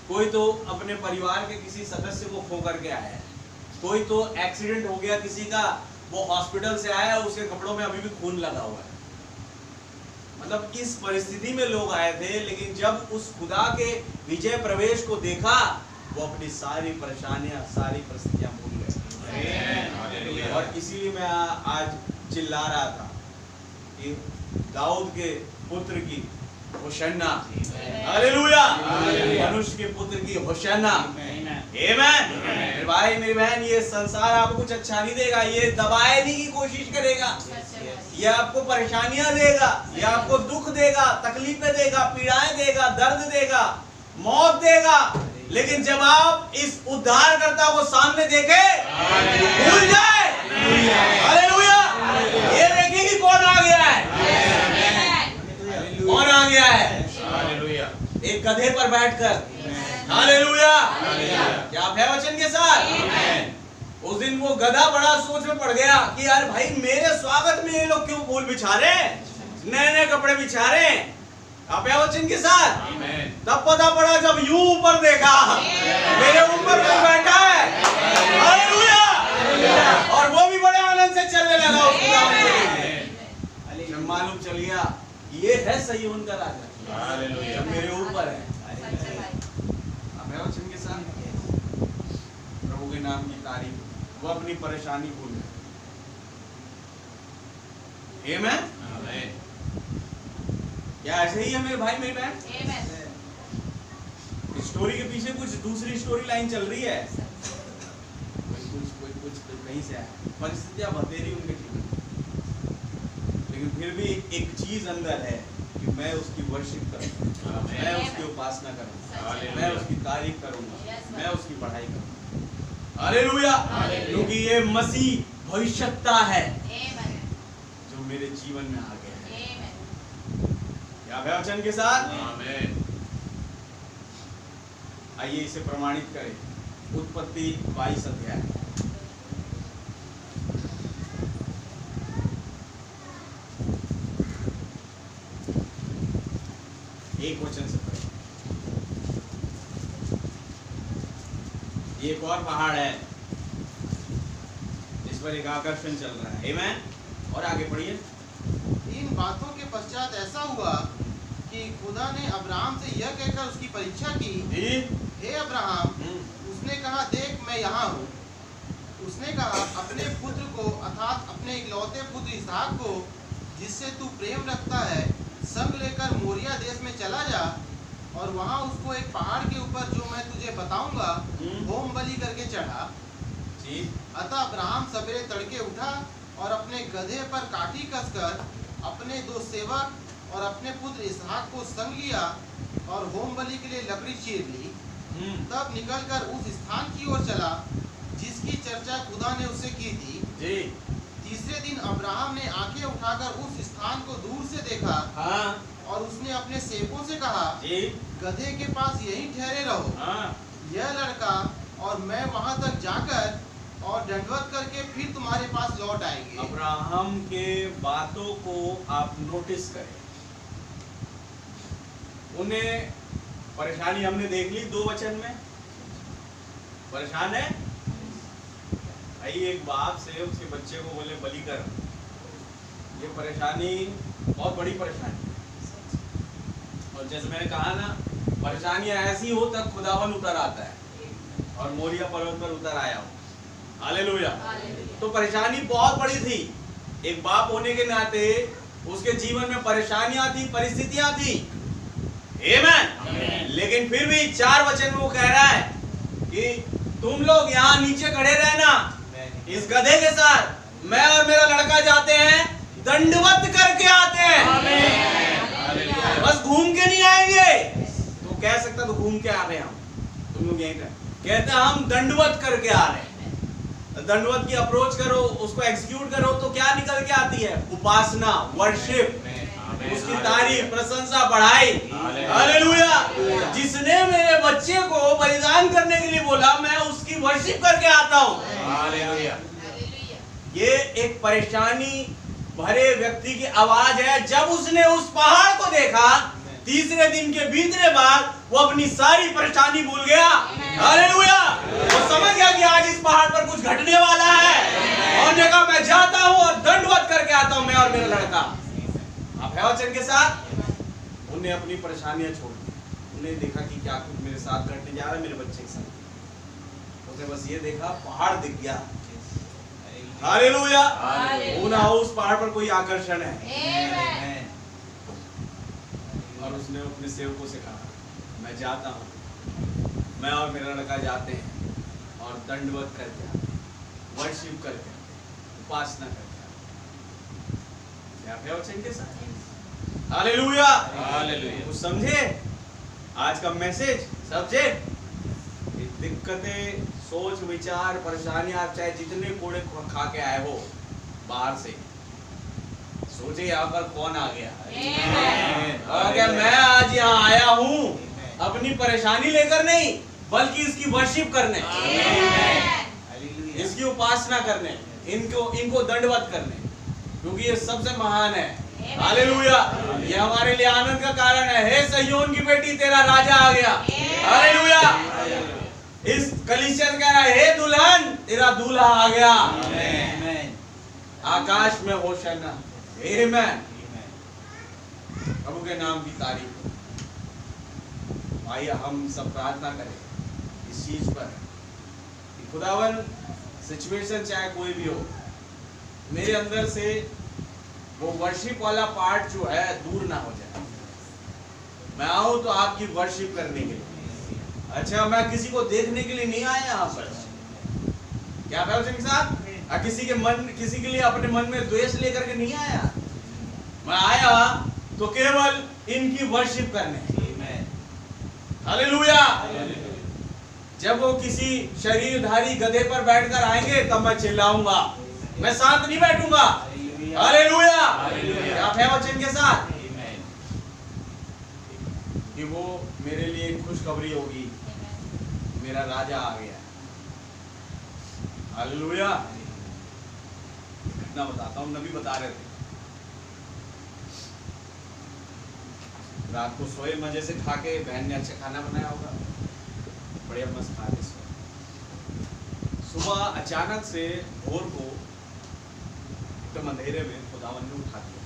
कोई तो अपने परिवार के किसी सदस्य को खो करके आया है, कोई तो एक्सीडेंट हो गया किसी का, वो हॉस्पिटल से आया, उसके कपड़ों में अभी भी खून लगा हुआ है। मतलब इस परिस्थिति में लोग आए थे, लेकिन जब उस खुदा के विजय प्रवेश को देखा, वो अपनी सारी परेशानियां, सारी परिस्थितियां भूल गए। और इसीलिए मैं आज चिल्ला रहा था कि दाऊद के पुत्र की होशन्ना, हालेलुया, मनुष्य के पुत्र की होशन्ना, आमीन। मेरे भाई मेरी बहन, ये संसार आपको कुछ अच्छा नहीं देगा, ये दबाने की कोशिश करेगा, ये आपको परेशानियां देगा, ये आपको दुख देगा, तकलीफें देगा, पीड़ाएं देगा, दर्द देगा, मौत देगा, लेकिन जब आप इस उद्धारकर्ता को सामने देखे, भूल जाए, हालेलुया, ये देखिए कि कौन आ गया है, कौन आ गया है, हालेलुया, एक गधे पर बैठकर, हालेलुया, क्या आप है वचन के साथ। उस दिन वो गधा बड़ा सोच में पड़ गया कि यार भाई, मेरे स्वागत में ये लोग क्यों फूल बिछा रहे हैं, नए नए कपड़े बिछा रहे हैं, आप है वचन के साथ। तब पता पड़ा जब यूं ऊपर देखा, मेरे ऊपर कोई बैठा है, हालेलुया, और वो भी बड़े आनंद से चलने लगा उस खुदा को। जब मालूम चल गया ये है सहीओन का राजा, हालेलुया, जब मेरे ऊपर है, आप है वचन के साथ। प्रभु के नाम की तारीफ, वो अपनी परेशानी भूल गए, आमीन। क्या ऐसे ही है मेरे भाई मेरी बहन? स्टोरी के पीछे कुछ दूसरी स्टोरी लाइन चल रही है, कोई कुछ कहीं से आया, परिस्थितियां बतेरी उनके जीवन, लेकिन फिर भी एक चीज अंदर है कि मैं उसकी वर्शिप करूंगा, मैं उसकी उपासना करूंगा, मैं उसकी तारीफ करूंगा, मैं उसकी बढ़ाई करूंगा, हालेलुया, क्योंकि ये मसीह भविष्यता है जो मेरे जीवन में आ गया है। क्या है वचन के साथ? आमीन। आइए इसे प्रमाणित करें। उत्पत्ति 22 अध्याय, एक वचन से पढ़ें। एक और पहाड़ है जिस पर एक आकर्षण चल रहा है, आमीन। और आगे पढ़िए। इन बातों के पश्चात ऐसा हुआ कि खुदा ने अब्राहम से यह कहकर उसकी परीक्षा की, हे अब्राहम, उसने कहा, देख मैं यहाँ हूँ। उसने कहा, अपने पुत्र को अर्थात अपने इकलौते पुत्र इसहाक को, जिससे तू प्रेम रखता है, संग लेकर मोरिया देश में चला जा और वहाँ उसको एक पहाड़ के ऊपर, जो मैं तुझे बताऊंगा, होम बलि करके चढ़ा। अतः अब्राहम सवेरे तड़के उठा और अपने गधे पर काठी कसकर अपने 2 सेवक और अपने पुत्र इसहाक को संग लिया और होम बलि के लिए लकड़ी चीर ली। तब निकलकर उस स्थान की ओर चला जिसकी चर्चा खुदा ने उससे की थी। तीसरे दिन अब्राहम ने आंखें उठाकर उस स्थान को दूर से देखा, और उसने अपने सेवकों से कहा, गधे के पास यहीं ठहरे रहो, यह लड़का और मैं वहां तक जाकर और दंडवत करके फिर तुम्हारे पास लौट आएंगे। अब्राहम के बातों को आप नोटिस करें। उन्हें परेशानी हमने देख ली 2 वचन में, परेशान है। आइए, एक बाप से उसके बच्चे को बोले बलि कर, ये परेशानी बहुत बड़ी परेशानी है। और जैसे मैंने कहा ना, परेशानियां ऐसी हो तब खुदावन उतर आता है, और मोरिया पर्वत पर उतर आया हो, हालेलुया। तो परेशानी बहुत बड़ी थी। एक बाप होने के नाते उसके जीवन में परेशानियां थी, परिस्थितियां थी, आमीन। लेकिन फिर भी 4 वचन में वो कह रहा है कि तुम लोग यहाँ नीचे खड़े रहना इस गधे के साथ, मैं और मेरा लड़का जाते हैं, दंडवत करके आते हैं, आमीन। बस घूम के नहीं आएंगे। तो कह सकता तो घूम के आ रहे हैं हम, तुम लोग यहीं कहते हैं हम दंडवत करके आ रहे हैं। दंडवत की अप्रोच करो, उसको एग्जीक्यूट करो, तो क्या निकल के आती है? उपासना, वर्शिप, उसकी तारीफ प्रशंसा बढ़ाई। हालेलुया। जिसने मेरे बच्चे को बलिदान करने के लिए बोला, मैं उसकी वर्शिप करके आता हूँ। हालेलुया। ये एक परेशानी भरे व्यक्ति की आवाज है। जब उसने उस पहाड़ को देखा, तीसरे दिन के बीतने बाद वो अपनी सारी परेशानी भूल गया। हालेलुया। वो समझ गया कि आज इस पहाड़ पर कुछ घटने वाला है, और ने कहा मैं जाता हूं और दंडवत करके आता हूं, मैं और मेरा लड़का। आप है वचन के साथ। उन्हें अपनी परेशानियां छोड़ दी। उन्हें देखा कि क्या कुछ मेरे साथ घटने जा रहा है, मेरे बच्चे के साथ। उसने बस ये देखा, पहाड़ दिख गया। हालेलुया। ना उस पहाड़ पर कोई आकर्षण है। और उसने अपने सेवकों से कहा, मैं जाता हूँ, मैं और मेरा लड़का जाते हैं और दंडवत करके आते हैं, वर्शिप करके आते हैं, उपासना करके आते हैं। क्या है वचन के साथ? हालेलुया। हालेलुया। कुछ समझे आज का मैसेज, सब्जेक्ट? दिक्कतें, सोच विचार, परेशानियां, आप चाहे जितने कोड़े खा के आए हो बाहर से, सोचे यहाँ पर कौन आ गया। क्या मैं आज यहाँ आया हूँ अपनी परेशानी लेकर नहीं, बल्कि इसकी वर्शिप करने, इसकी उपासना करने, इनको दंडवत करने, क्योंकि ये सबसे महान है। हालेलुया। ये हमारे लिए आनंद का कारण है। हे सयोन की बेटी, तेरा राजा आ गया। हालेलुया। इस कलीसिया कह रहा है, हे दुल्हन, तेरा दूल्हा आ गया। आकाश में होशाना। आमीन। प्रभु के नाम की तारीफ। आइए हम सब प्रार्थना करें इस चीज पर कि खुदावन, सिचुएशन चाहे कोई भी हो, मेरे अंदर से वो वर्शिप वाला पार्ट जो है दूर ना हो जाए। मैं आऊं तो आपकी वर्शिप करने के लिए। अच्छा, मैं किसी को देखने के लिए नहीं आया यहाँ पर। क्या है उसके साथ? किसी के लिए अपने मन में द्वेष लेकर के नहीं आया। मैं आया तो केवल इनकी वर्शिप करने। हालेलुया। जब वो किसी शरीरधारी गधे पर बैठकर आएंगे तब मैं चिल्लाऊंगा, मैं शांत नहीं बैठूंगा। हालेलुया। आप है वचन के साथ कि वो मेरे लिए खुशखबरी होगी, मेरा राजा आ गया। हालेलुया। इतना बताता हूँ, नबी बता रहे थे, रात को सोए मजे से खा के, बहन ने अच्छा खाना बनाया होगा, बढ़िया मस्त खा के सोए। सुबह अचानक से भोर को एकदम अंधेरे में खुदावन ने उठा दिया।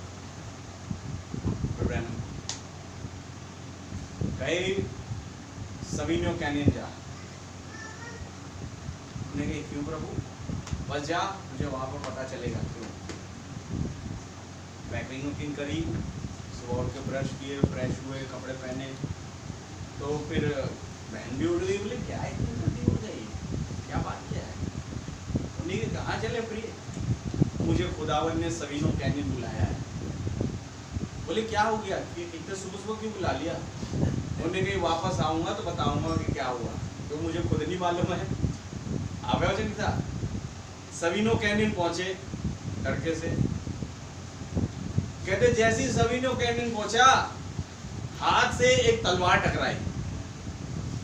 गए सवीनो कैनियन जा। उन्हें कही, क्यों प्रभु? बस जा, मुझे वहां पर पता चलेगा क्यों। पैकिंग करी, सुबह उठ के ब्रश किए, फ्रेश हुए, कपड़े पहने, तो फिर बहन भी उठ गई। बोले क्या है, इतनी जल्दी उठ गई, क्या बात क्या है? उन्हें कहाँ चले प्रिय? मुझे खुदावन ने सवीनो कैनियन बुलाया है। बोले क्या हो गया, इतने सुबह सुबह क्यों बुला लिया? उन्होंने कही वापस आऊंगा तो बताऊंगा कि क्या हुआ, तो मुझे खुद नहीं मालूम है। आप वचन था। सवीनो कैनियन पहुंचे तड़के से। कहते जैसी सवीनो कैनियन पहुंचा, हाथ से एक तलवार टकराई।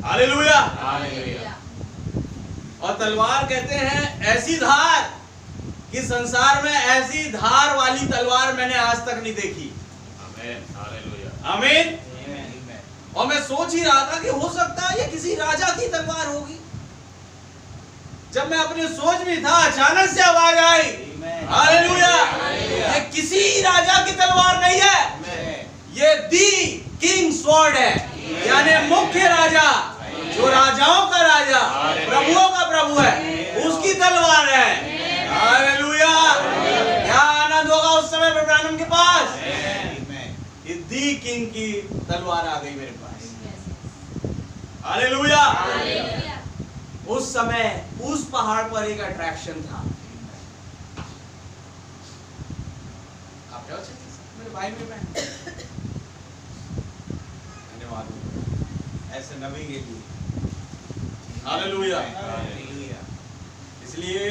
हालेलुया। हालेलुया। और तलवार कहते हैं ऐसी धार कि संसार में ऐसी धार वाली तलवार मैंने आज तक नहीं देखी। आमीन। हालेलुया। आमीन। और मैं सोच ही रहा था कि हो सकता है ये किसी राजा की तलवार होगी। जब मैं अपनी सोच में था, अचानक से आवाज आई, हालेलुया, ये किसी राजा की तलवार नहीं है, ये दी किंग स्वॉर्ड है, यानी मुख्य राजा, जो राजाओं का राजा, प्रभुओं का प्रभु है, उसकी तलवार है। हालेलुया। क्या आनंद होगा उस समय ब्रह्मांड के पास। ये दी किंग की तलवार आ गई मेरे पास। हालेलुया। उस समय उस पहाड़ पर एक अट्रैक्शन था। आप जाओ मेरे भाई में बहन, धन्यवाद ऐसे नबी के लिए। हालेलुया। इसलिए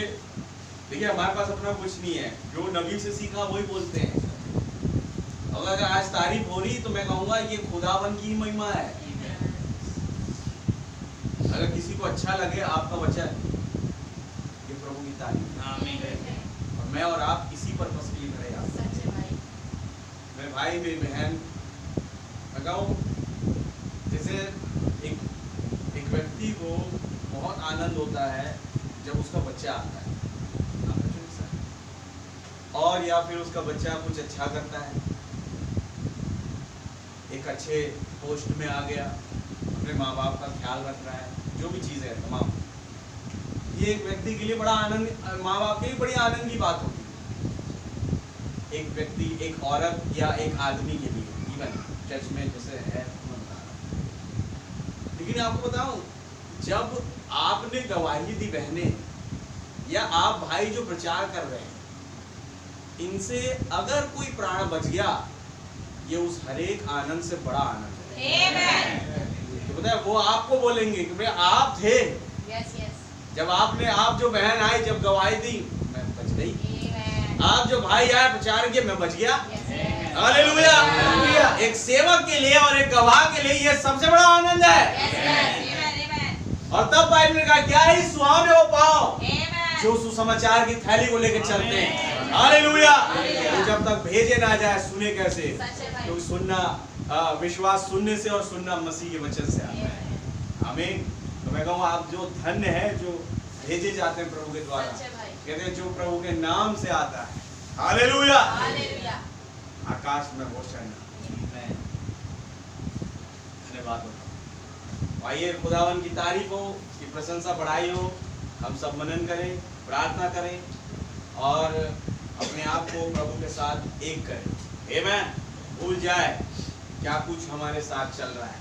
देखिए हमारे पास अपना कुछ नहीं है, जो नबी से सीखा वही बोलते हैं। मगर अगर आज तारीफ हो रही तो मैं कहूंगा ये खुदावन की महिमा है। अगर किसी को अच्छा लगे आपका वचन, ये प्रभु की तारीफ है। और मैं और आप इसी पर्पस के लिए खड़े हैं। मेरे भाई मेरी बहन, मैं कहूँ जैसे एक व्यक्ति को बहुत आनंद होता है जब उसका बच्चा आता है और या फिर उसका बच्चा कुछ अच्छा करता है, एक अच्छे पोस्ट में आ गया, अपने माँ बाप का ख्याल रख रहा है, जो भी चीज़ है तमाम, ये एक व्यक्ति के लिए बड़ा आनंद, माँ बाप के लिए बड़ी आनंद की बात होती है। एक व्यक्ति, एक औरत या एक आदमी के लिए, इवन चर्च में जैसे है, लेकिन आपको बताऊं, जब आपने गवाही दी बहने या आप भाई जो प्रचार कर रहे हैं, इनसे अगर कोई प्राण बच गया, ये उस हरेक आनंद से बड़ा आनंद है। तो पता है वो आपको बोलेंगे कि भाई आप थे, जब आपने, आप जो बहन आई जब गवाही दी मैं बच गई, आप जो भाई आए प्रचार किया मैं बच गया। हालेलुया। एक सेवक के लिए और एक गवाह के लिए ये सबसे बड़ा आनंद है। और तब बाइबल ने कहा क्या ही सुहावने हो पाओ जो सुसमाचार की थैली को लेकर चलते हैं। हालेलुया। तो जब तक भेजे ना जाए सुने कैसे, तो सुनना, विश्वास सुनने से और सुनना मसीह के वचन से आता है। आमीन। तो मैं कहूँ आप जो धन्य है जो भेजे जाते हैं प्रभु के द्वारा, कहते हैं जो प्रभु के नाम से आता है। हालेलुया। आकाश में घोषणा, धन्यवाद हो। आइए खुदावन की तारीफ हो, की प्रशंसा बढ़ाई हो, हम सब मनन करें, प्रार्थना करें और अपने आप को प्रभु के साथ एक करें। आमीन। भूल जाए क्या कुछ हमारे साथ चल रहा है,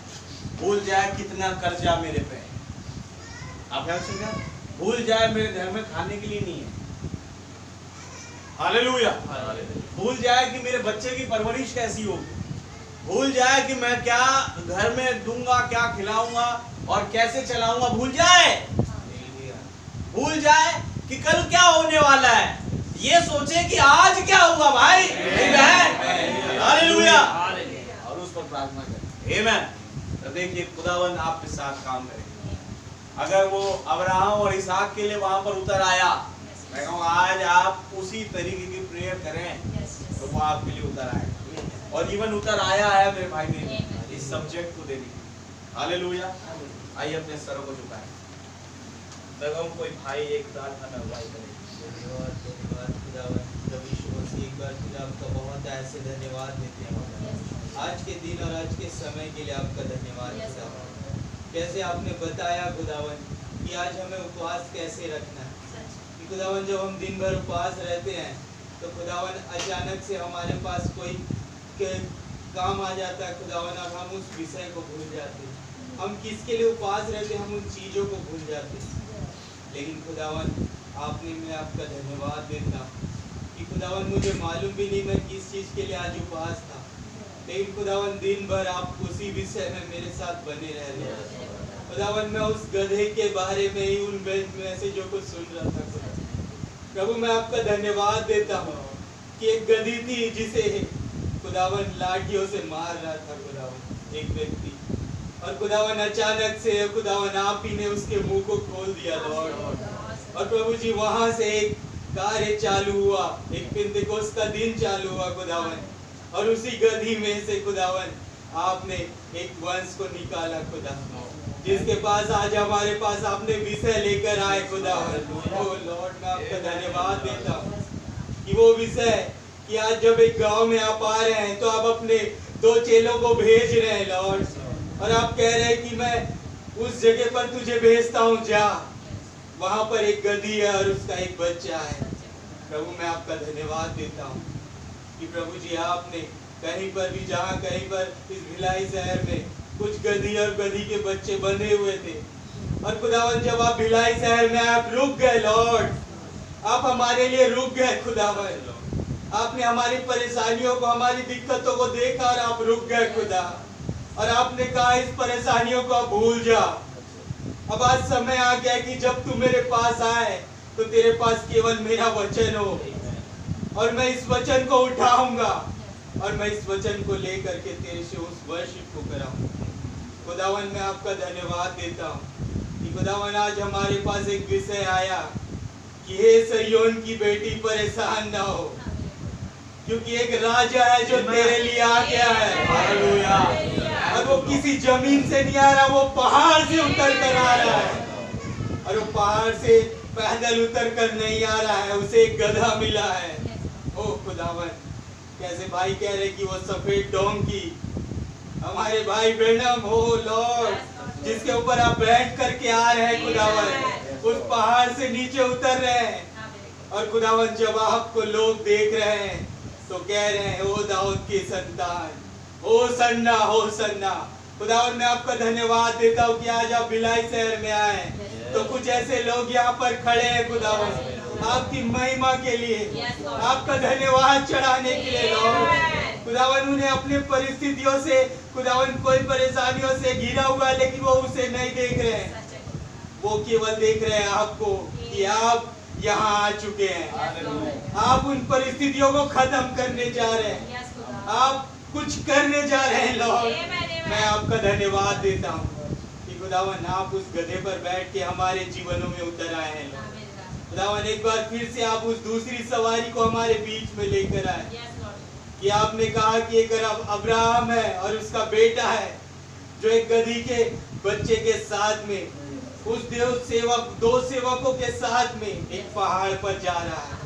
भूल जाए कितना कर्जा मेरे पे है, आप भूल जाए मेरे घर में खाने के लिए नहीं है। हालेलुया। भूल जाए कि मेरे बच्चे की परवरिश कैसी होगी, भूल जाए कि मैं क्या घर में दूंगा, क्या खिलाऊंगा और कैसे चलाऊंगा, भूल जाए। भूल जाए कि कल क्या होने वाला है, ये सोचे कि आज क्या होगा भाई बहन। हालेलुया। और उस पर प्रार्थना करें। आमीन। तो देखिए खुदावन आपके साथ काम करें। अगर वो अब्राहम और इसहाक के लिए वहां पर उतर आया, मैं कहूँ आज आप उसी तरीके की प्रेयर करें तो वो आपके लिए उतर आएगा। और इवन उतर आया है मेरे भाई ने इस सब्जेक्ट को देने की। हालेलुया। आइए अपने सरों को झुकाएं। हम कोई भाई एक प्रार्थना में अगुवाई करें। धन्यवाद खुदावन, प्रभु यीशु मसीह, एक बार फिर आपका बहुत ऐसे धन्यवाद देते हैं आज के दिन और आज के समय के लिए। आपका धन्यवाद खुदावन, कैसे आपने बताया खुदावन कि आज हमें उपवास कैसे रखना है। कि खुदावन जब हम दिन भर उपवास रहते हैं तो खुदावन अचानक से हमारे पास कोई काम आ जाता है खुदावन, और हम उस विषय को भूल जाते हैं। हम किसके लिए उपवास रहते हैं, हम उन चीज़ों को भूल जाते हैं। लेकिन खुदावन आपने, मैं आपका धन्यवाद देता हूँ कि खुदावन मुझे मालूम भी नहीं मैं किस चीज़ के लिए आज उपवास था, लेकिन खुदावन दिन भर आप उसी विषय में मेरे साथ बने रह रहे। खुदावन मैं उस गधे के बारे में ही, उन मैसेजों को सुन रहा था प्रभु। मैं आपका धन्यवाद देता हूँ कि एक गधी थी जिसे खुदावन लाठियों से मार रहा था खुदावन एक व्यक्ति, और खुदावन अचानक से खुदावन आप ही ने उसके मुंह को खोल दिया लॉर्ड। और प्रभु जी वहां से एक कार्य चालू हुआ, एक पेंतिकोस्त का दिन चालू हुआ खुदावन, और उसी गधी में से खुदावन आपने एक वंश को निकाला खुदा, जिसके पास आज हमारे पास आपने विषय लेकर आए खुदावन। ओ लॉर्ड मैं आपका धन्यवाद देता हूँ कि वो विषय कि आज जब एक गांव में आप आ रहे हैं तो आप अपने 2 चेलों को भेज रहे हैं लॉर्ड, और आप कह रहे हैं कि मैं उस जगह पर तुझे भेजता हूँ, जा, वहां पर एक गधी है और उसका एक बच्चा है। प्रभु मैं आपका धन्यवाद देता हूँ कि प्रभु जी आपने कहीं पर भी, जहाँ कहीं पर इस भिलाई शहर में कुछ गधी और गधी के बच्चे बंधे हुए थे, और खुदावन जब आप भिलाई शहर में आप रुक गए लॉर्ड, आप हमारे लिए रुक गए खुदावन। आपने हमारी परेशानियों को, हमारी दिक्कतों को देखा और आप रुक गए खुदा, और आपने कहा इस परेशानियों को आप भूल जा। अब आज समय आ गया कि जब तू मेरे पास आए तो तेरे पास केवल मेरा वचन हो, और मैं इस वचन को उठाऊंगा और मैं इस वचन को लेकर के तेरे से उस वर्शिप को कराऊं। खुदावन मैं आपका धन्यवाद देता हूँ कि खुदावन आज हमारे पास एक विषय आया कि हे सिय्योन की बेटी परेशान ना हो, क्योंकि एक राजा है जो तेरे लिए आ गया है। हालेलुया। और वो किसी जमीन से नहीं आ रहा, वो पहाड़ से उतर कर आ रहा है। और वो पहाड़ से पैदल उतर कर नहीं आ रहा है, उसे एक गधा मिला है। ओ खुदावन, कैसे भाई कह रहे कि वो सफेद डोंकी हमारे भाई ब्रैनम हो लॉर्ड, जिसके ऊपर आप बैठ करके आ रहे हैं खुदावन, उस पहाड़ से नीचे उतर रहे हैं। और खुदावन जब आपको लोग देख रहे हैं तो कह रहे हैं ओ दाऊद की संतान, ओ सन्ना हो सन्ना। खुदावन मैं आपका धन्यवाद देता हूँ कि आज आप भिलाई शहर में आए तो कुछ ऐसे लोग यहाँ पर खड़े हैं खुदावन आपकी महिमा के लिए, आपका धन्यवाद चढ़ाने के लिए। लॉर्ड खुदावन उन्हें अपने परिस्थितियों से खुदावन कोई परेशानियों से घिरा हुआ है, लेकिन वो उसे नहीं देख रहे हैं, वो केवल देख रहे हैं आपको कि आप यहाँ आ चुके हैं। आप उन परिस्थितियों को खत्म करने जा रहे हैं, आप कुछ करने जा रहे हैं। लॉर्ड मैं आपका धन्यवाद देता हूँ कि खुदावन आप उस गधे पर बैठ के हमारे जीवनों में उतर आए हैं। खुदावन एक बार फिर से आप उस दूसरी सवारी को हमारे बीच में लेकर आए कि आपने कहा कि एक अब्राहम है और उसका बेटा है जो एक गधी के बच्चे के साथ में उस दो सेवकों के साथ में एक पहाड़ पर जा रहा है।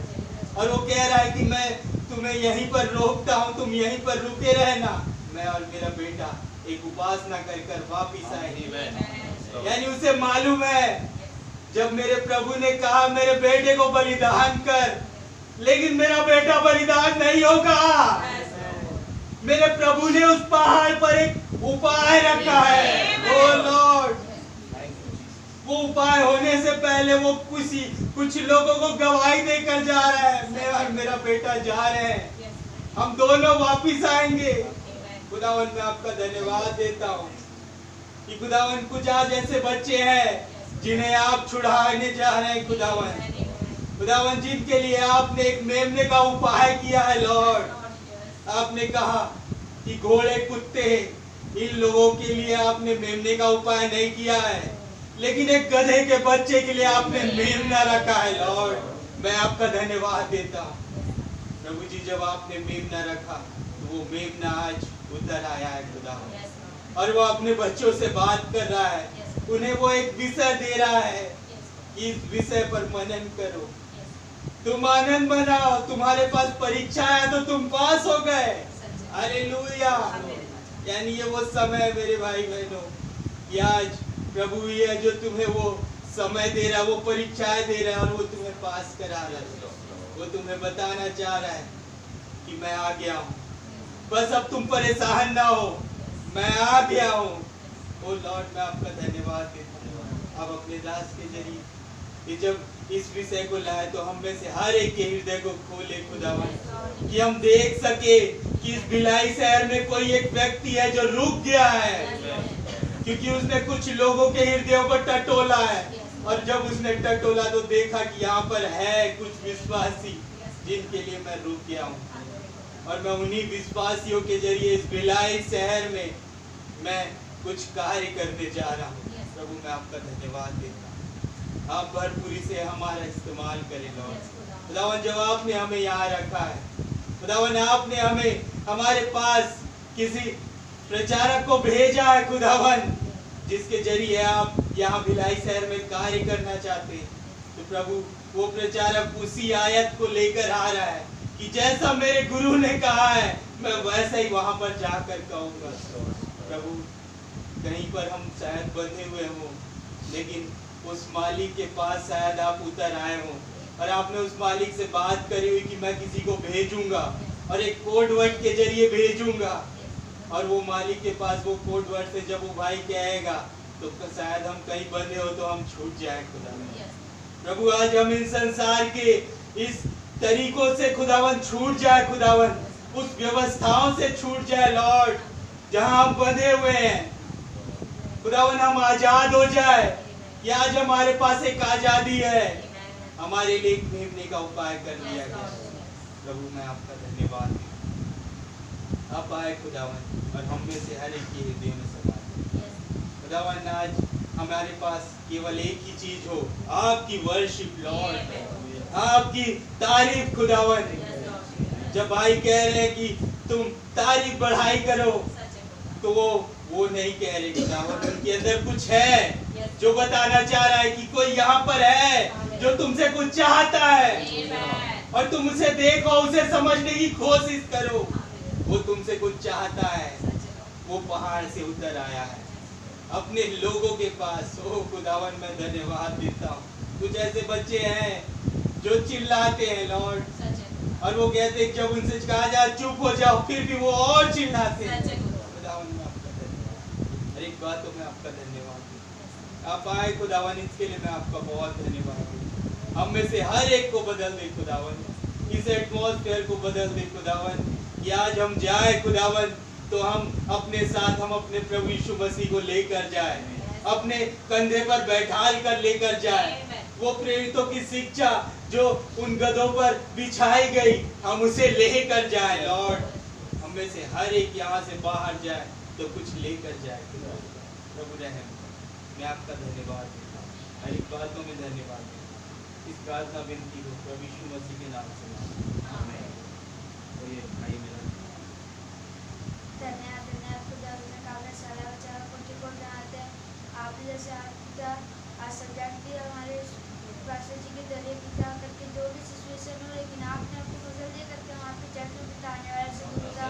और वो कह रहा है कि मैं तुम्हें यहीं पर रोकता हूँ, तुम यहीं पर रुके रहना, मैं और मेरा बेटा एक उपासना कर वापिस आएंगे। यानी उसे मालूम है जब मेरे प्रभु ने कहा मेरे बेटे को बलिदान कर, लेकिन मेरा बेटा बलिदान नहीं होगा। मेरे प्रभु ने उस पहाड़ पर एक उपाय रखा है। ओ लॉर्ड, वो उपाय होने से पहले वो कुछ लोगों को गवाही देकर जा रहा है। मैं और मेरा बेटा जा रहे हैं, हम दोनों वापिस आएंगे। खुदावन मैं आपका धन्यवाद देता हूँ कि खुदावन कुछ आज ऐसे बच्चे हैं जिन्हें आप छुड़ाने जा रहे हैं। खुदावन जिनके लिए आपने एक मेमने का उपाय किया है। लॉर्ड आपने कहा कि घोड़े कुत्ते इन लोगों के लिए आपने मेमने का उपाय नहीं किया है, लेकिन एक गधे के बच्चे के लिए आपने मेमना रखा है। लॉर्ड मैं आपका धन्यवाद देता हूँ प्रभु जी, जब आपने मेमना रखा तो वो मेमना आज उतर आया है खुदावन, और वो अपने बच्चों से बात कर रहा है, उन्हें वो एक विषय दे रहा है कि इस विषय पर मनन करो, तुम आनंद मनाओ, तुम्हारे पास परीक्षा है तो तुम पास हो गए। हालेलुया। यानी ये वो समय है मेरे भाई बहनों कि आज प्रभु ही है जो तुम्हें वो समय दे रहा है, वो परीक्षाएं दे रहा है, और वो तुम्हें पास करा रहा है। वो तुम्हें बताना चाह रहा है कि मैं आ गया हूँ, बस अब तुम परेशान ना हो, मैं आ गया हूँ। ओ लॉर्ड मैं आपका धन्यवाद देता हूँ। अब अपने दास के जरिए ये जब इस विषय को लाए तो हम में से हर एक के हृदय को खोले खुदावन, कि हम देख सके कि इस भिलाई शहर में कोई एक व्यक्ति है जो रुक गया है, क्योंकि उसने कुछ लोगों के हृदयों को टटोला है। और जब उसने टटोला तो देखा कि यहाँ पर है कुछ विश्वासी जिनके लिए मैं रुक गया हूँ, और मैं उन्हीं विश्वासियों के जरिए इस भिलाई शहर में मैं कुछ कार्य करने जा रहा हूँ। प्रभु मैं आपका धन्यवाद देता हूँ, आप भरपूरी से हमारा इस्तेमाल करें। लॉर्ड खुदावन जब आपने हमें यहाँ रखा है, खुदावन आपने हमें हमारे पास किसी प्रचारक को भेजा है खुदावन, जिसके जरिए आप यहाँ भिलाई शहर में कार्य करना चाहते हैं। तो प्रभु वो प्रचारक उसी आयत को लेकर आ रहा है कि जैसा मेरे गुरु ने कहा है मैं वैसा ही वहां पर जाकर कहूँगा। प्रभु कहीं पर हम शायद बंधे हुए हों, लेकिन उस मालिक के पास शायद आप उतर आए हों, और आपने उस मालिक से बात करी हुई कि मैं किसी को भेजूंगा और एक कोड वर्ड के जरिए भेजूंगा, और वो मालिक के पास वो कोड वर्ड से जब वो भाई कहेगा तो शायद हम कहीं बंधे हो तो हम छूट जाए। खुदा प्रभु आज हम इन संसार के इस तरीकों से खुदावन छूट जाए, खुदावन उस व्यवस्थाओं से छूट जाए लॉर्ड जहां हम बंधे हुए हैं। खुदावन हम आजाद हो जाए कि आज हमारे पास एक आजादी है, हमारे लिए एक भेजने का उपाय कर दिया गया। प्रभु मैं आपका धन्यवाद आप आए खुदावन और हम में से हर एक के हृदय में समा जाए। खुदावन आज हमारे पास केवल एक ही चीज हो, आपकी वर्शिप लॉर्ड, आपकी तारीफ खुदावन। जब भाई कह रहे हैं कि तुम तारीफ बढ़ाई करो, तो वो नहीं कह रहे खुदावन, उनके अंदर कुछ है जो बताना चाह रहा है कि कोई यहाँ पर है जो तुमसे कुछ चाहता है और तुम उसे देखो, उसे समझने की कोशिश करो। वो तुमसे कुछ चाहता है, वो पहाड़ से उतर आया है अपने लोगों के पास। ओ खुदावन मैं धन्यवाद देता हूँ। कुछ ऐसे बच्चे हैं जो चिल्लाते हैं लॉर्ड, और वो कहते हैं जब उनसे कहा जाए चुप हो जाओ, फिर भी वो और चिल्लाते हैं। खुदावन मैं आपका धन्यवाद, हर एक बात में आपका धन्यवाद। आप आए खुदावन, इसके लिए मैं आपका बहुत धन्यवाद दूं। हम में से हर एक को बदल दे खुदावन, इस एटमॉस्फेयर को बदल दे खुदावन, कि आज हम जाए खुदावन तो हम अपने साथ हम अपने प्रभु यीशु मसीह को लेकर जाए, अपने कंधे पर बैठाल कर लेकर जाए। वो प्रेरितों की शिक्षा जो उन गधों पर बिछाई गई, हम उसे लेकर जाए लॉर्ड। हम में से हर एक यहाँ से बाहर जाए तो कुछ लेकर जाए प्रभु रहम। मैं आपका धन्यवाद देता हूँ, हर एक बातों में धन्यवाद देता हूँ। इस प्रार्थना विनती को प्रभु यीशु मसीह के नाम से आमीन। तो ये भाई मेरा धन्यवाद खुदा, तुम्हें काफी सारा विचारों को ठीक हो जाते हैं। आपने जैसे आज सब्जेक्ट दिया हमारे पास्टर जी के जरिए पिता करके जो भी सिचुएशन हो, लेकिन आपने आपको फसल दे करके हम आपके चर्च में पिता आने वाले से पिता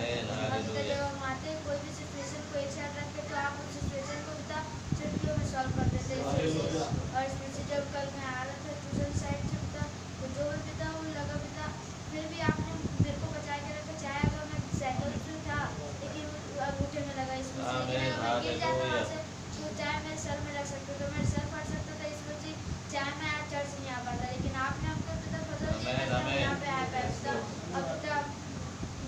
जब हम आते हैं कोई भी सिचुएशन को एक साथ रख के, तो आप उस सिचुएशन को पिता चुटकियों में सॉल्व कर देते हैं। और इसमें से जब कल मैं आ रहा था ट्यूशन साइड से पिता, तो जो भी पिता वो लगा पिता, फिर भी आपने मेरे को बचा के रखा। चाहे अगर मैं साइकिल से था लेकिन अंगूठे में लगा इसमें से, लेकिन अगर गिर जाता वहाँ से तो चाहे मेरे सर में लग सकता था, मेरे सर फट सकता था इसमें से, चाहे मैं आज चर्च नहीं आ पाता। लेकिन आपने हमको पिता फजल दिया था, यहाँ पे आया पिता। अब पिता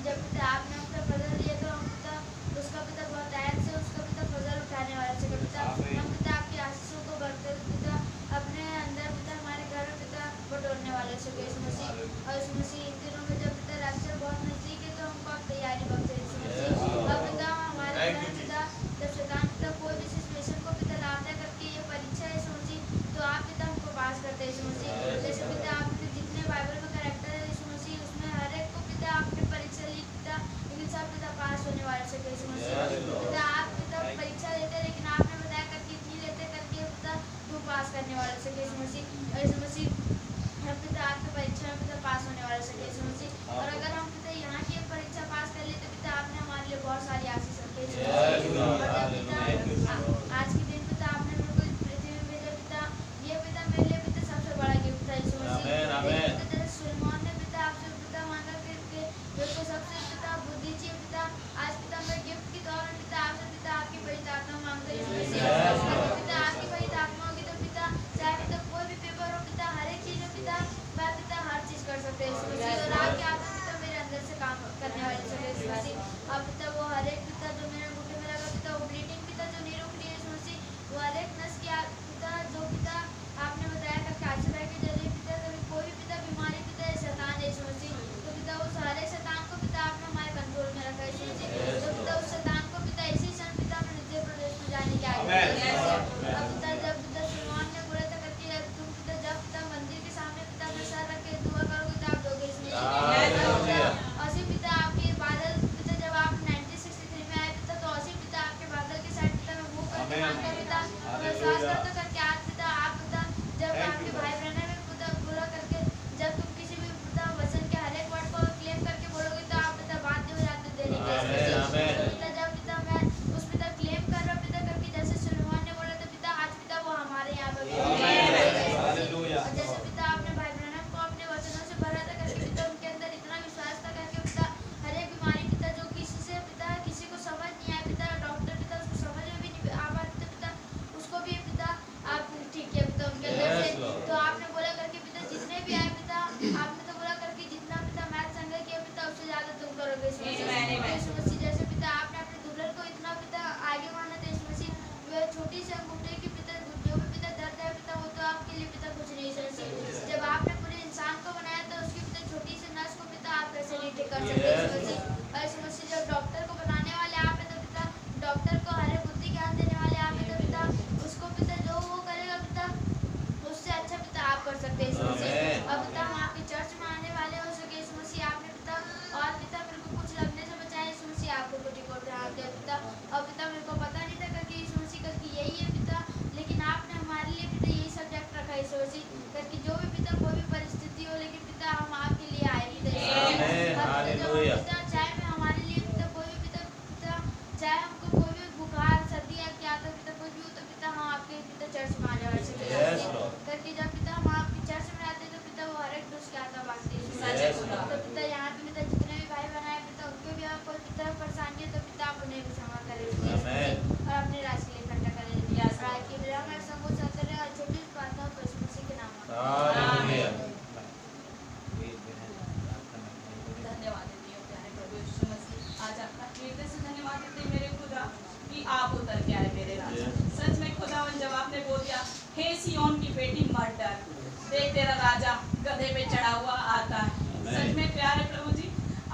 जब पिता आपने हमको फजल दिया तो हम पिता उसका पिता बहुत आयत से उसका पिता फजल उठाने वाले से पिता, हम पिता आपकी आशीषों को बढ़ते पिता अपने अंदर पिता हमारे घर में पिता बटोरने वाले से यीशु मसीह। और यीशु मसीह इन दिनों में जब पिता रैप्चर बहुत नजदीक है, तो हमको आप तैयारी बख्शे यीशु मसीह। अब पिता हमारे घर में पिता जब शैतान पिता कोई भी सिचुएशन को पिता लाता करके ये परीक्षा है यीशु मसीह, तो आप पिता हमको पास करते हैं यीशु मसीह। जैसे पिता आपने जितने बाइबल में कैरेक्टर है यीशु मसीह, उसमें हर एक को पिता आपने परीक्षा ली पिता, लेकिन सब पिता पास होने वाले से यीशु मसीह। पिता आप पिता परीक्षा लेते, लेकिन आपने बताया करके इतनी लेते करके पिता तू पास करने वाले से यीशु मसीह। यीशु मसीह हम पिता आपकी परीक्षा में पिता पास होने वाले से यीशु मसीह। और अगर हम पिता यहाँ की परीक्षा पास कर लेते पिता, आपने हमारे लिए बहुत सारी आशीष रखी है। आज के दिन पिता आपने मेरे को पृथ्वी में भेजा पिता, ये पिता मेरे लिए पिता सबसे बड़ा गिफ्ट था यीशु मसीह। जैसे सुलेमान ने पिता आपसे पिता मांगा कि मेरे को सबसे पिता बुद्धि चाहिए पिता, आज पिता मैं गिफ्ट के तौर में पिता आपसे पिता आपकी पवित्र आत्मा मांगता हूं यीशु मसीह। पिता आपकी पवित्र आत्मा होगी तो पिता चाहे पिता कोई भी पेपर हो पिता, हर एक चीज में पिता मैं पिता हर चीज कर सकते हैं यीशु मसीह। और आपकी आत्मा पिता मेरे अंदर से काम करने वाली है यीशु मसीह। अब पिता वो हर एक पिता जो मेरे अंगूठे में लगा पिता, वो ब्लीडिंग पिता जो नहीं रुक रही है यीशु मसीह, वो हर एक नस की पिता जो पिता आपने बताया करके आशीर्वाद के जरिए पिता, कभी कोई भी पिता बीमारी पिता है शैतान है यीशु मसीह, तो पिता उस हर एक शैतान को पिता आपने हमारे कंट्रोल में रखा यीशु मसीह। तो पिता उस शैतान को पिता इसी क्षण पिता अपने नित्य प्रदेश में जाने के आगे। अब पिता जब पिता सुलेमान ने बोला था करके तुम पिता जब पिता मंदिर के सामने पिता अपने सर रख के दुआ करोगे तो आप दोगे यीशु मसीह। और पिता आपके बादल पिता जब आप 1963 में आए पिता, तो असी पिता आपके बादल के साइड पिता में मुंह करके मांगता पिता, विश्वास करता करके आज पिता आप पिता जब आपके भाई बहन में पिता पूरा करके जब तुम किसी भी पिता वचन के हर एक वर्ड को क्लेम करके बोलोगे तो आप पिता बाध्य हो जाते देने के। पिता जब पिता मैं उस पिता क्लेम कर रहा पिता करके जैसे सुलेमान ने बोला था पिता, आज पिता वो हमारे यहाँ पे और जैसे पिता आपने भाई बहन को अपने वचनों से भरा था करके पिता, उनके अंदर इतना विश्वास था करके पिता हर एक बीमारी पिता जो किसी से पिता किसी को समझ नहीं आया पिता, डॉक्टर पिता उसको समझ में भी नहीं आ पाते पिता, उसको भी पिता हमारे और से Yes, Lord. करके जब पिता हम आपकी चर्च में आते हैं तो पिता वो हर एक दुष्ट के आत्मा भागते हैं Yes, तो पिता यहाँ पे पिता जितने भी भाई बहन हैं पिता उनके भी आप कोई पिता परेशानी है तो पिता आप उन्हें भी क्षमा करें Amen. और अपने राज के लिए इकट्ठा करें और आज की विराम में सबको चाहते रहे और छोटी सी प्रार्थना प्रभु मसीह के नाम में Hallelujah. धन्यवाद देती हूँ प्यारे प्रभु यीशु मसीह। आज आपका हृदय से धन्यवाद देते हैं मेरे खुदा कि आप उतर के आए मेरे राजा। सच में खुदावन जब आपने बोल दिया हे सिय्योन की बेटी मत डर, देख तेरा राजा गधे पे चढ़ा हुआ आता है। सच में प्यारे प्रभु जी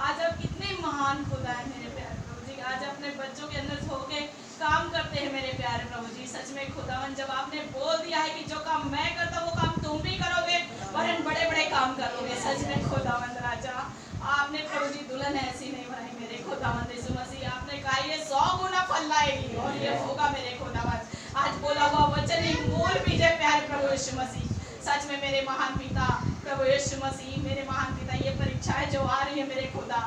आज आप कितने महान खुदा है मेरे प्यारे प्रभु जी। आज अपने बच्चों के अंदर होके काम करते हैं मेरे प्यारे प्रभु जी। सच में खुदावन जब आपने बोल दिया है कि जो काम मैं करता हूँ वो काम तुम भी करोगे वरन बड़े बड़े काम करोगे। सच में खुदावन राजा आपने प्रभु जी दुल्हन ऐसी नहीं बनाई मेरे खुदावन यीशु मसीह। आपने कहा ये 100 गुना फल लाएगी और ये होगा मेरे खुदावन। आज बोला हुआ वचन ही मूल बीज है प्यारे प्रभु यीशु मसीह। सच में मेरे महान पिता प्रभु यीशु मसीह, मेरे महान पिता ये परीक्षाएं जो आ रही है मेरे खुदा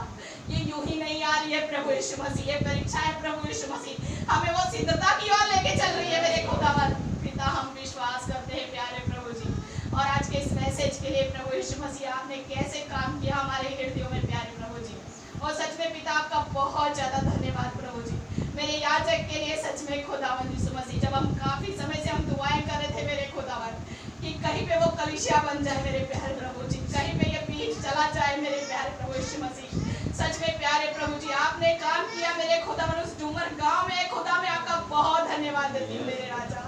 ये यूं ही नहीं आ रही है प्रभु यीशु मसीह। ये परीक्षाएं प्रभु यीशु मसीह हमें वो सिद्धता की ओर लेके चल रही है मेरे खुदावन। पिता हम विश्वास करते हैं प्यारे प्रभु जी और आज के इस मैसेज के लिए प्रभु यीशु मसीह आपने कैसे काम किया हमारे हृदयों में प्यारे प्रभु जी। और सच में पिता आपका बहुत ज्यादा धन्यवाद प्रभु जी मेरे याजक के लिए। सच में खुदावन यीशु मसीह जब हम काफी समय से हम दुआएं कर रहे थे मेरे खुदावन कि कहीं पे वो कलीसिया बन जाए मेरे प्यारे प्रभु जी, कहीं पे ये बीज चला जाए मेरे प्यारे प्रभु यीशु मसीह। सच में प्यारे प्रभु जी आपने काम किया मेरे खुदावन उस डूमर गांव में। खुदा में आपका बहुत धन्यवाद देती हूँ मेरे राजा।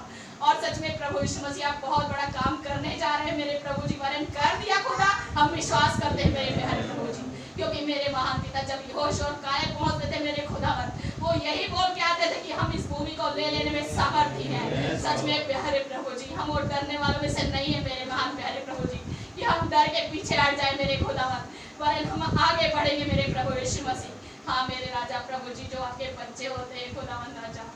और सच में प्रभु यीशु मसीह आप बहुत बड़ा काम करने जा रहे हैं मेरे प्रभु जी। वरन कर दिया खुदा हम विश्वास करते हैं मेरे प्यारे प्रभु जी। क्योंकि मेरे महान पिता जब यहोशू और कालेब पहुंचते थे मेरे खुदावन वो यही बोल के आते थे कि हम इस भूमि को ले लेने में सामर्थ्य हैं। सच में प्यारे प्रभु जी हम वो डरने वालों में से नहीं है मेरे महान प्यारे प्रभु जी कि हम डर के पीछे हट जाए मेरे खुदावन वरन हम आगे बढ़ेंगे मेरे प्रभु यीशु मसीह। हाँ मेरे राजा प्रभु जी जो आपके बच्चे होते हैं खुदावन राजा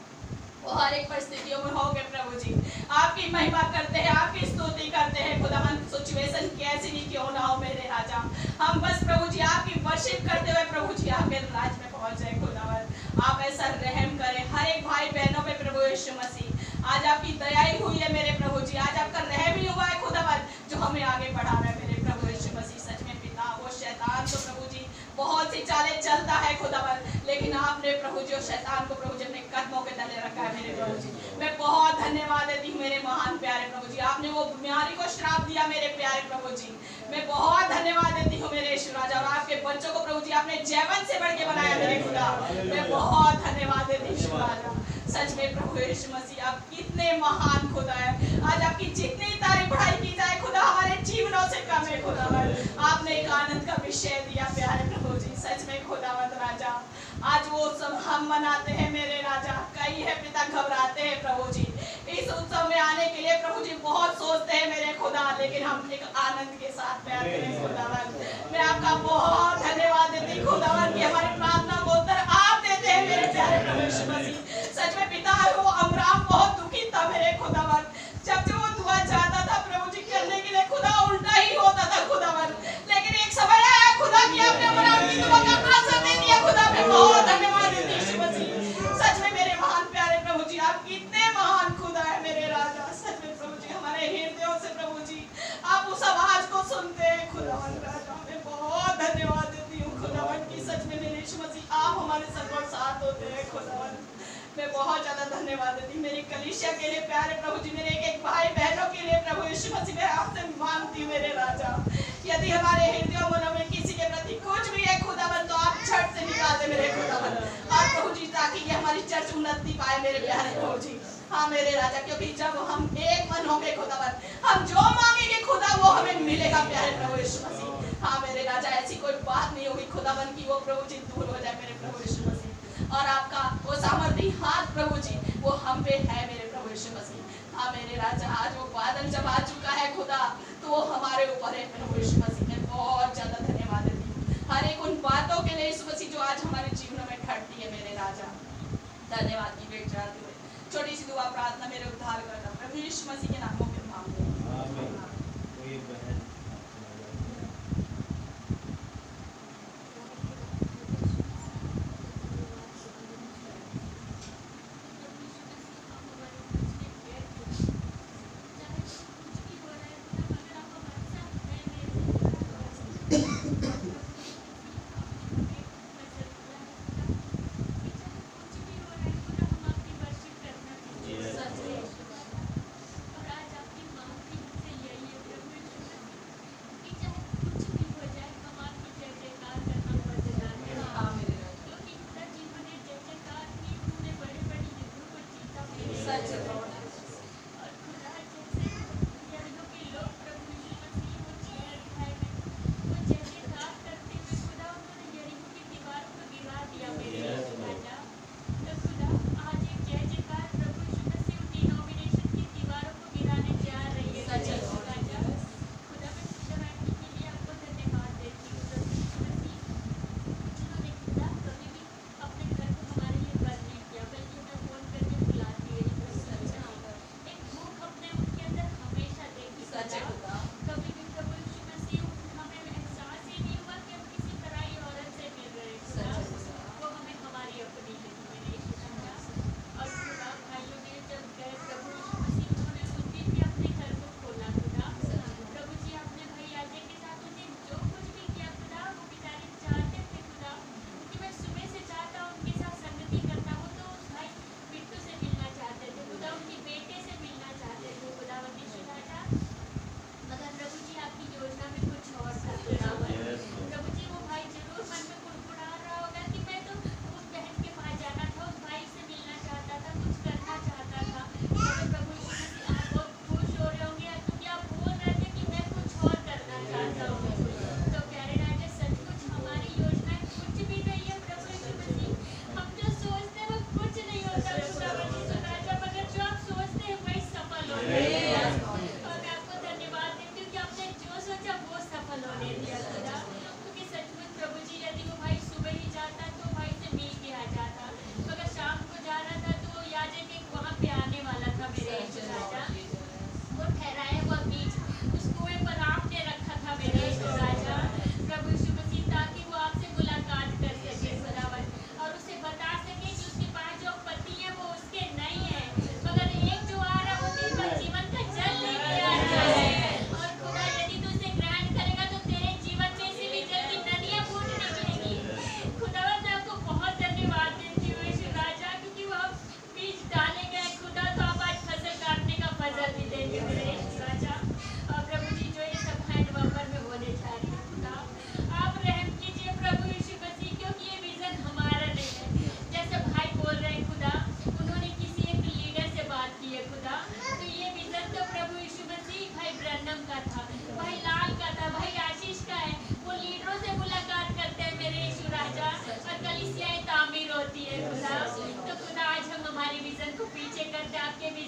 वो हर एक परिस्थितियों में हो गए प्रभु जी आपकी महिमा करते हैं, आपकी स्तुति करते हैं खुदावन। सिचुएशन कैसी भी क्यों ना हो मेरे राजा हम बस प्रभु जी आपकी वर्शिप करते हुए प्रभु जी आपके राज में पहुंच जाए खुदावन। आप ऐसा रहम करें हर एक भाई बहनों पे प्रभु यीशु मसीह। आज आपकी दया ही हुई है मेरे प्रभु जी, आज आपका रहम ही हुआ है खुदावन जो हमें आगे बढ़ा रहा है मेरे प्रभु यीशु मसीह। सच में पिता वो शैतान तो प्रभु जी बहुत सी चालें चलता है खुदावन लेकिन आपने प्रभु जी उस शैतान को प्रभु जी अपने कदमों के तले रखा है मेरे प्रभु जी। मैं बहुत धन्यवाद देती हूँ मेरे महान प्यारे प्रभु जी। आपने वो बीमारी को श्राप दिया मेरे प्यारे प्रभु जी। मैं बहुत धन्यवाद देती हूँ मेरे यीशु राजा और आपके बच्चों को प्रभु जी आपने जैवन से बढ़ के बनाया मेरे खुदा। मैं बहुत धन्यवाद देती हूँ यीशु राजा। सच में प्रभु यीशु मसीह आप कितने महान खुदा है। आज आपकी जितनी तारीफ बढ़ाई की जाए खुदा हमारे जीवनों से कम है खुदावन। आपने एक आनंद का विषय दिया प्यारे प्रभु जी। सच में खुदावंत राजा आज वो सब हम मनाते हैं मेरे राजा। कई है पिता घबराते हैं प्रभु जी इस उत्सव में आने के लिए प्रभु जी बहुत सोचते हैं मेरे खुदा लेकिन हम एक आनंद के साथ में आते हैं खुदावन। मैं आपका बहुत धन्यवाद देती हूँ खुदावन कि हमारी प्रार्थना को उत्तर आप देते हैं मेरे प्यारे प्रभु यीशु मसीह। सच में पिता वो अब्राहम बहुत दुखी था मेरे खुदावन जब वो दुआ चाहता था प्रभु जी करने के लिए खुदा उल्टा ही होता था खुदावन। लेकिन एक समय आया खुदा कि आपने अब्राहम की दुआ का आंसर दे दिया खुदा। मैं बहुत धन्यवाद देती हूँ यीशु मसीह। सच में मेरे महान प्यारे प्रभु जी आप कितने महान खुदा है मेरे राजा। सच में प्रभु जी हमारे हृदयों से प्रभु जी आप उस आवाज को सुनते हैं खुदावन राजा। मैं बहुत धन्यवाद देती हूँ खुदावन की सच में मेरे यीशु मसीह आप हमारे सर्वों साथ होते हैं खुदावन। मैं बहुत ज्यादा धन्यवाद देती हूँ मेरी कलीसिया के लिए प्यारे प्रभु जी मेरे एक भाई बहनों के लिए प्रभु यीशु मसीह मैं आपसे मांगती हूँ मेरे राजा यदि हमारे हृदयों मनों में किसी के प्रति कुछ भी है खुदावन तो आप झट से निकाल दे मेरे खुदावन। आप प्रभु जी ताकि ये हमारी चर्च उन्नति पाए मेरे प्यारे प्रभु जी। हाँ मेरे राजा क्योंकि जब हम एक मन होंगे खुदावन हम जो मांगेंगे खुदा वो हमें मिलेगा प्यारे प्रभु यीशु मसीह। हाँ मेरे राजा ऐसी कोई बात नहीं होगी खुदावन की वो प्रभु जी दूर हो जाए मेरे प्रभु यीशु मसीह। और आपका वो सामर्थी हाथ प्रभु जी वो हम पे है मेरे प्रभु यीशु मसीह। हाँ मेरे राजा आज वो बादल जब आ चुका है खुदा तो वो हमारे ऊपर है प्रभु यीशु मसीह। मैं बहुत ज्यादा धन्यवाद देती हूँ हर एक उन बातों के लिए यीशु मसीह जो आज हमारे जीवन में घटती है मेरे राजा। धन्यवाद की भेंट चढ़ाते हुए छोटी सी दुआ प्रार्थना मेरे उद्धार करना प्रभु यीशु मसीह के नामों में मांगते हैं।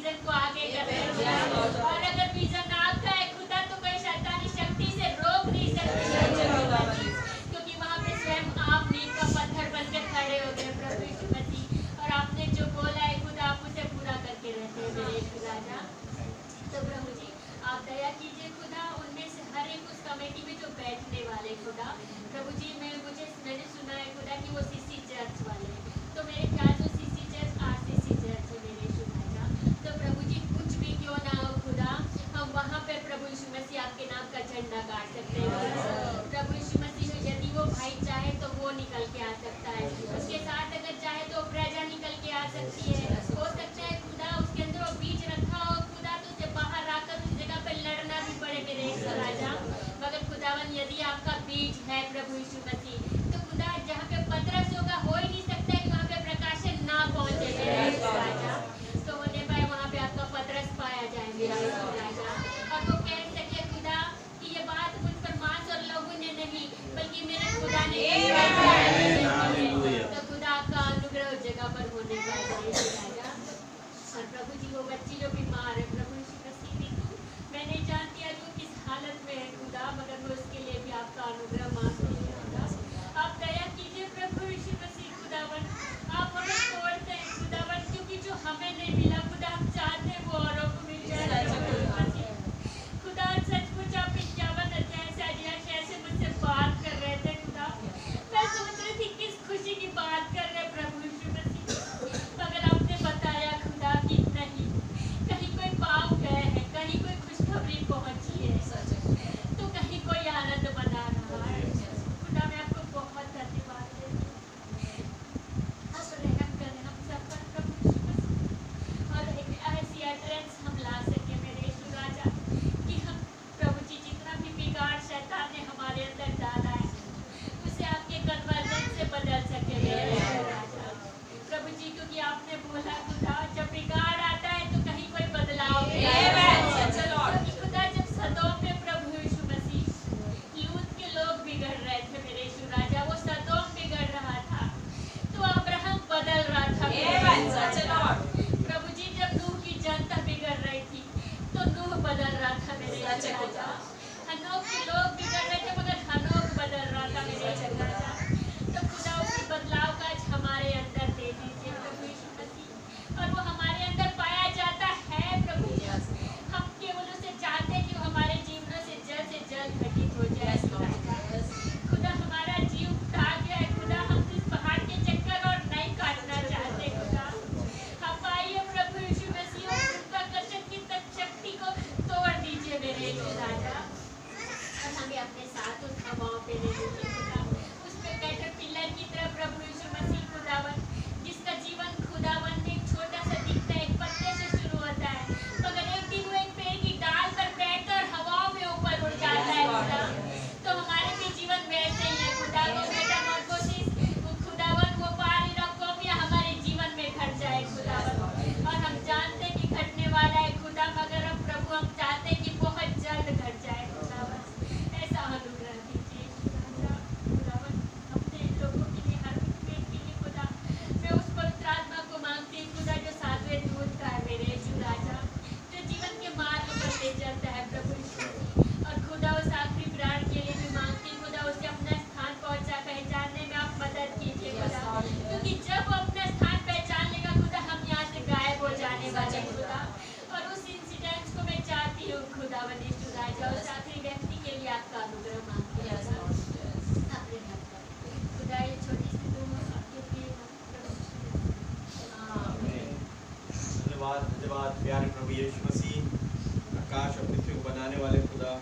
विजन को आगे करते हैं। और अगर विजन आपका है खुदा तो कोई शैतानी शक्ति से रोक नहीं सकती, क्योंकि वहाँ पे स्वयं आप नींव का पत्थर बनकर खड़े हो गए प्रभु यीशु मसीह। और आपने जो बोला है खुदा आप उसे पूरा करके रहते हैं मेरे यीशु राजा। तो प्रभु जी आप दया कीजिए खुदा, उनमें से हर एक उस कमेटी में जो बैठने वाले खुदा, प्रभु जी मैंने सुना है खुदा कि वो सीसी चर्च वाले हैं, तो मेरे ख्याल से सीसी चर्च आरसीसी चर्च है मेरे यीशु राजा। तो प्रभु जी कुछ भी क्यों ना हो खुदा, हम वहाँ पे प्रभु यीशु मसीह आपके नाम का झंडा गाड़ सकते हैं प्रभु यीशु मसीह। यदि वो भाई चाहे तो वो निकल के आ सकता है, उसके साथ अगर चाहे तो प्रजा निकल के आ सकती है। हो सकता है खुदा उसके अंदर वो बीज रखा हो खुदा, तो उसे बाहर आकर उस जगह पे लड़ना भी पड़े मेरे यीशु राजा। मगर खुदावन यदि आपका बीज है प्रभु यीशु मसीह, तो खुदा जहाँ पे पतरस होगा हो ही नहीं सकता कि वहाँ पे प्रकाशन ना पहुँचे मेरे यीशु राजा। तो होने पाए वहाँ पे आपका पतरस पाया जाए मेरा यीशु राजा, और वो कह सके खुदा कि ये बात मुझ पर मांस और लहू ने नहीं बल्कि मेरे खुदा ने तो खुदा आपका अनुग्रह उस जगह पर होने पाए मेरे यीशु राजा। और प्रभु जी वो बच्ची जो बीमार है प्रभु यीशु मसीह भी तू, मैं नहीं जानती आज वो किस हालत में है खुदा, मगर वो उसके लिए भी आपका अनुग्रह मांगते हैं खुदा। आप दया कीजिए प्रभु यीशु मसीह खुदावन, आप हमें तोड़ते हैं खुदावन, क्योंकि जो हमें नहीं मिला खुदा हम चाहते हैं वो औरों को मिल जाए खुदा। सचमुच आप 51 अध्याय से ऐसे मुझसे बात कर रहे थे खुदा, मैं सोच रही थी किस खुशी की बात कर रहे प्रभु यीशु मसीह, मगर आपने बताया खुदा कि नहीं, कहीं कोई पाप गए हैं, कहीं कोई खुशखबरी पहुंची है, तो कहीं कोई आनंद मना रहा है खुदा। मैं आपको बहुत धन्यवाद देती हूँ, आप रहम करें हम सब पर प्रभु यीशु मसीह, और एक ऐसी एड्रेस हम ला सके मेरे यीशु राजा कि हम प्रभु जी जितना भी बिगाड़ शैतान ने हमारे अंदर डाला है उसे आपके कन्वर्जन से बदल सके मेरे यीशु राजा प्रभु जी, क्योंकि आपने बोला खुदा जब बिगाड़ आता है तो कहीं कोई बदलाव नहीं क्योंकि खुदा जब सदोम में प्रभु यीशु मसीह लूत के लोग बिगड़ रहे थे मेरे यीशु राजा, वो सदोम बिगड़ रहा था तो अब्राहम बदल रहा था प्रभु जी। जब नूह की जनता बिगड़ रही थी तो नूह बदल रहा था मेरे यीशु राजा। हनोक के लोग बिगड़ रहे थे मगर हनोक बदल रहा था मेरे यीशु राजा। तो खुदा उसी बदलाव का आज हमारे अंदर दे दीजिए प्रभु यीशु मसीह, और वो हमारे अंदर पाया जाता है प्रभु जी। हम केवल उसे चाहते हैं कि वो हमारे जीवनों से जल्द घटित हो जाए खुदा। हमारा जीव उठा गया है खुदा, हम इस पहाड़ के चक्कर और नहीं काटना चाहते खुदा। हम आइए प्रभु यीशु मसीह और गुरुत्वाकर्षण की शक्ति को तोड़ दीजिए मेरे यीशु राजा, और हमें अपने साथ उस हवाओं पे ले लीजिए खुदा, उस पे कैटरपिलर की तरह प्रभु यीशु मसीह खुदावन, जिसका जीवन खुदावन एक छोटा सा दिखता है, एक पत्ते से शुरू होता है, मगर एक दिन वो एक पेड़ की डाल पर बैठकर और हवाओं में ऊपर उड़ जाता है खुदा। तो हमारे भी जीवन वैसे ही है खुदा, वो मेटामॉर्फोसिस खुदावन वो पारिरकोमिया हमारे जीवन में घट जाए खुदावन, और हम जानते हैं कि घटने वाला है खुदा, मगर अब प्रभु हम चाहते हैं कि बहुत जल्द घट जाए खुदावन। ऐसा अनुग्रह दीजिए खुदावन, अपने लोगों के लिए हर पेट के लिए खुदा। मैं उस पवित्र आत्मा को मांगती हूँ खुदा जो सातवें दूत का है मेरे यीशु राजा, जो जीवन के मार्ग पर ले चलता है प्रभु यीशु, और खुदा उस आखिरी प्राण के लिए भी मांगती हूँ खुदा, उसे अपना स्थान पहचानने में आप मदद कीजिए खुदा, क्योंकि जब वो अपना स्थान पहचान लेगा खुदा हम यहाँ से गायब हो जाने वाले खुदा। और उस इंसिडेंट को मैं चाहती हूँ खुदा यीशु राजा, उस आखिरी व्यक्ति के लिए आपका अनुग्रह मांगती हूँ खुदा। ये छोटी सी दुआ आपके लिए धन्यवाद प्यारे प्रभु यीशु मसीह, आकाश और पृथ्वी को बनाने वाले खुदा,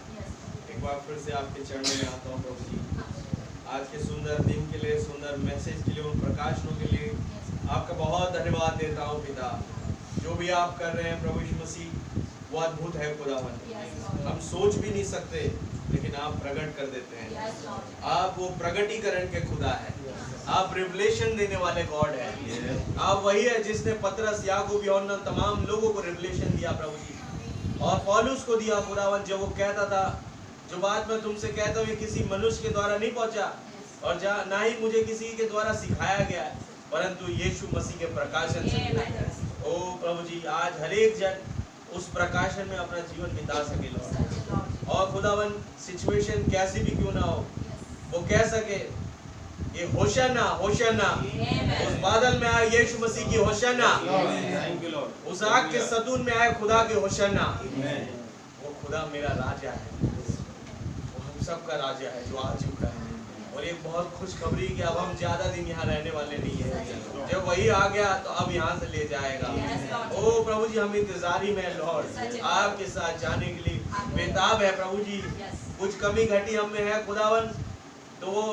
एक बार फिर से आपके चरणों में आता हूँ प्रभु जी, आज के सुंदर दिन के लिए, सुंदर मैसेज के लिए, उन प्रकाशनों के लिए आपका बहुत धन्यवाद देता हूँ पिता। जो भी आप कर रहे हैं प्रभु यीशु मसीह वो अद्भुत है खुदावन, हम सोच भी नहीं सकते लेकिन आप प्रकट कर देते हैं। आप वो प्रकटीकरण के खुदा है, आप रिवलेशन देने वाले गॉड है। आप वही है जिसने पतरस, याकूब, यूहन्ना तमाम लोगों को रिवलेशन दिया प्रभु जी, और पौलुस को दिया खुदावन, जो वो कहता था, जो बात मैं तुमसे कहता हूँ ये किसी मनुष्य के द्वारा नहीं पहुंचा और ना ही मुझे किसी के द्वारा सिखाया गया है, परंतु यीशु मसीह के प्रकाशन से ओ प्रभु जी, आज हर एक जन उस प्रकाशन में अपना जीवन बिता सके लॉर्ड। और खुदावन सिचुएशन कैसी भी क्यों ना हो, वो कह सके ये होशाना होशाना, उस बादल में आए यीशु मसीह की होशाना, उस आग के सतून में आए खुदा की होशाना। वो खुदा मेरा राजा है, वो हम सबका राजा है जो आ चुका है। और एक बहुत खुशखबरी कि अब हम ज्यादा दिन यहाँ रहने वाले नहीं है। जब वही आ गया तो अब यहाँ से ले जाएगा। ओ प्रभु जी, हम इंतजारी में लॉर्ड, आपके साथ जाने के लिए बेताब है प्रभु जी। कुछ कमी घटी हम में है खुदावन, तो वो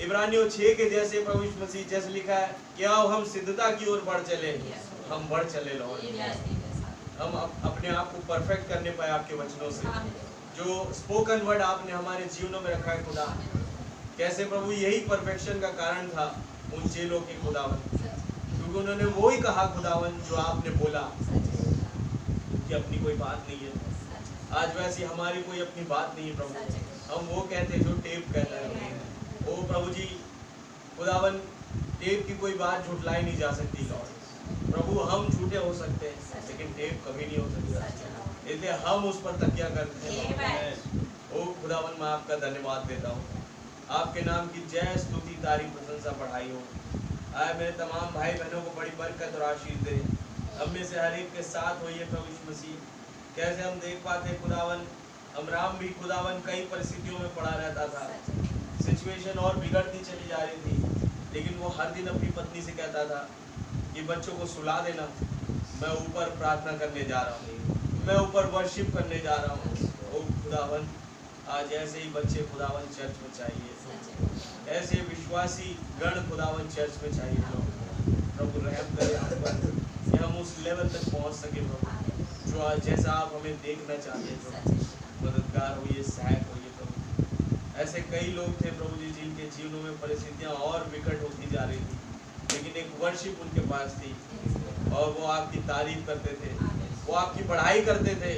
इब्रानियों 6 के जैसे प्रभु यीशु मसीह जैसे लिखा है कि अब हम सिद्धता की ओर बढ़ चले, हम बढ़ चले लॉर्ड। हम अपने आप को परफेक्ट करने पाए आपके वचनों से, जो स्पोकन वर्ड आपने हमारे जीवनों में रखा है खुदा। कैसे प्रभु यही परफेक्शन का कारण था उन चेलों के खुदावन, क्योंकि उन्होंने वो ही कहा खुदावन जो आपने बोला कि अपनी कोई बात नहीं है। आज वैसी हमारी कोई अपनी बात नहीं है प्रभु, हम वो कहते जो टेप कहता है। ओ प्रभु जी खुदावन, टेप की कोई बात झुठलाई नहीं जा सकती लॉर्ड। प्रभु हम झूठे हो सकते हैं लेकिन टेप कभी नहीं हो सकता, इसलिए हम उस पर तकिया करते हैं। ओ खुदावन, मैं आपका धन्यवाद देता हूँ। आपके नाम की जय स्तुति तारीफ प्रशंसा बढ़ाई हो। आए मेरे तमाम भाई बहनों को बड़ी बरकत और आशीष दे। हम में से हर एक के साथ होइए प्रभु यीशु मसीह। कैसे हम देख पाते खुदावन, अमराम भी खुदावन कई परिस्थितियों में पड़ा रहता था, सिचुएशन और बिगड़ती चली जा रही थी, लेकिन वो हर दिन अपनी पत्नी से कहता था कि बच्चों को सुला देना, मैं ऊपर प्रार्थना करने जा रहा हूँ, मैं ऊपर वर्शिप करने जा रहा हूँ। ओ खुदावन, आज ऐसे ही बच्चे खुदावन चर्च में चाहिए, ऐसे विश्वासी गण खुदावन चर्च में चाहिए। प्रभु रहम करें हम पर कि हम उस लेवल तक पहुंच सके प्रभु, जो आज जैसा आप हमें देखना चाहते हैं प्रभु। मददगार होइए, सहायक होइए प्रभु। ऐसे कई लोग थे प्रभु जी जिनके जीवनों में परिस्थितियां और विकट होती जा रही थी, लेकिन एक वर्शिप उनके पास थी और वो आपकी तारीफ करते थे, वो आपकी बढ़ाई करते थे।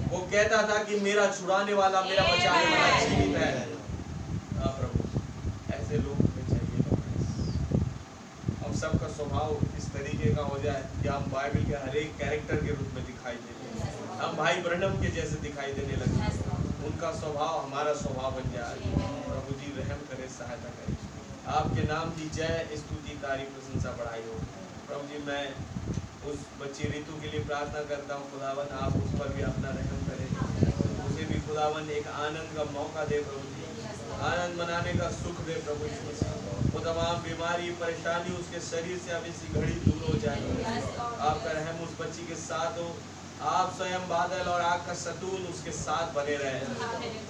वो कहता था कि मेरा छुड़ाने वाला, मेरा बचाने वाला जीवित है। प्रभु ऐसे लोग हमें चाहिए। हम सबका स्वभाव इस तरीके का हो जाए कि हम बाइबल के हर एक कैरेक्टर के रूप में दिखाई देते, हम भाई ब्रनम के जैसे दिखाई देने लगे, उनका स्वभाव हमारा स्वभाव बन जाए। प्रभु जी रहम करे, सहायता करे। आपके नाम की जय स्तुति तारीफ प्रशंसा बढ़ाई हो। प्रभु जी मैं उस बच्ची ऋतु के लिए प्रार्थना करता हूँ खुदावन, आप उस पर भी अपना रहम करें, उसे भी खुदावन एक आनंद का मौका दे प्रभु जी, आनंद मनाने का सुख दे प्रभु जी। वो तमाम बीमारी परेशानी उसके शरीर से अब इसी घड़ी दूर हो जाए। आपका रहम उस बच्ची के साथ हो, आप स्वयं बादल और आग का सतून उसके साथ बने रहे।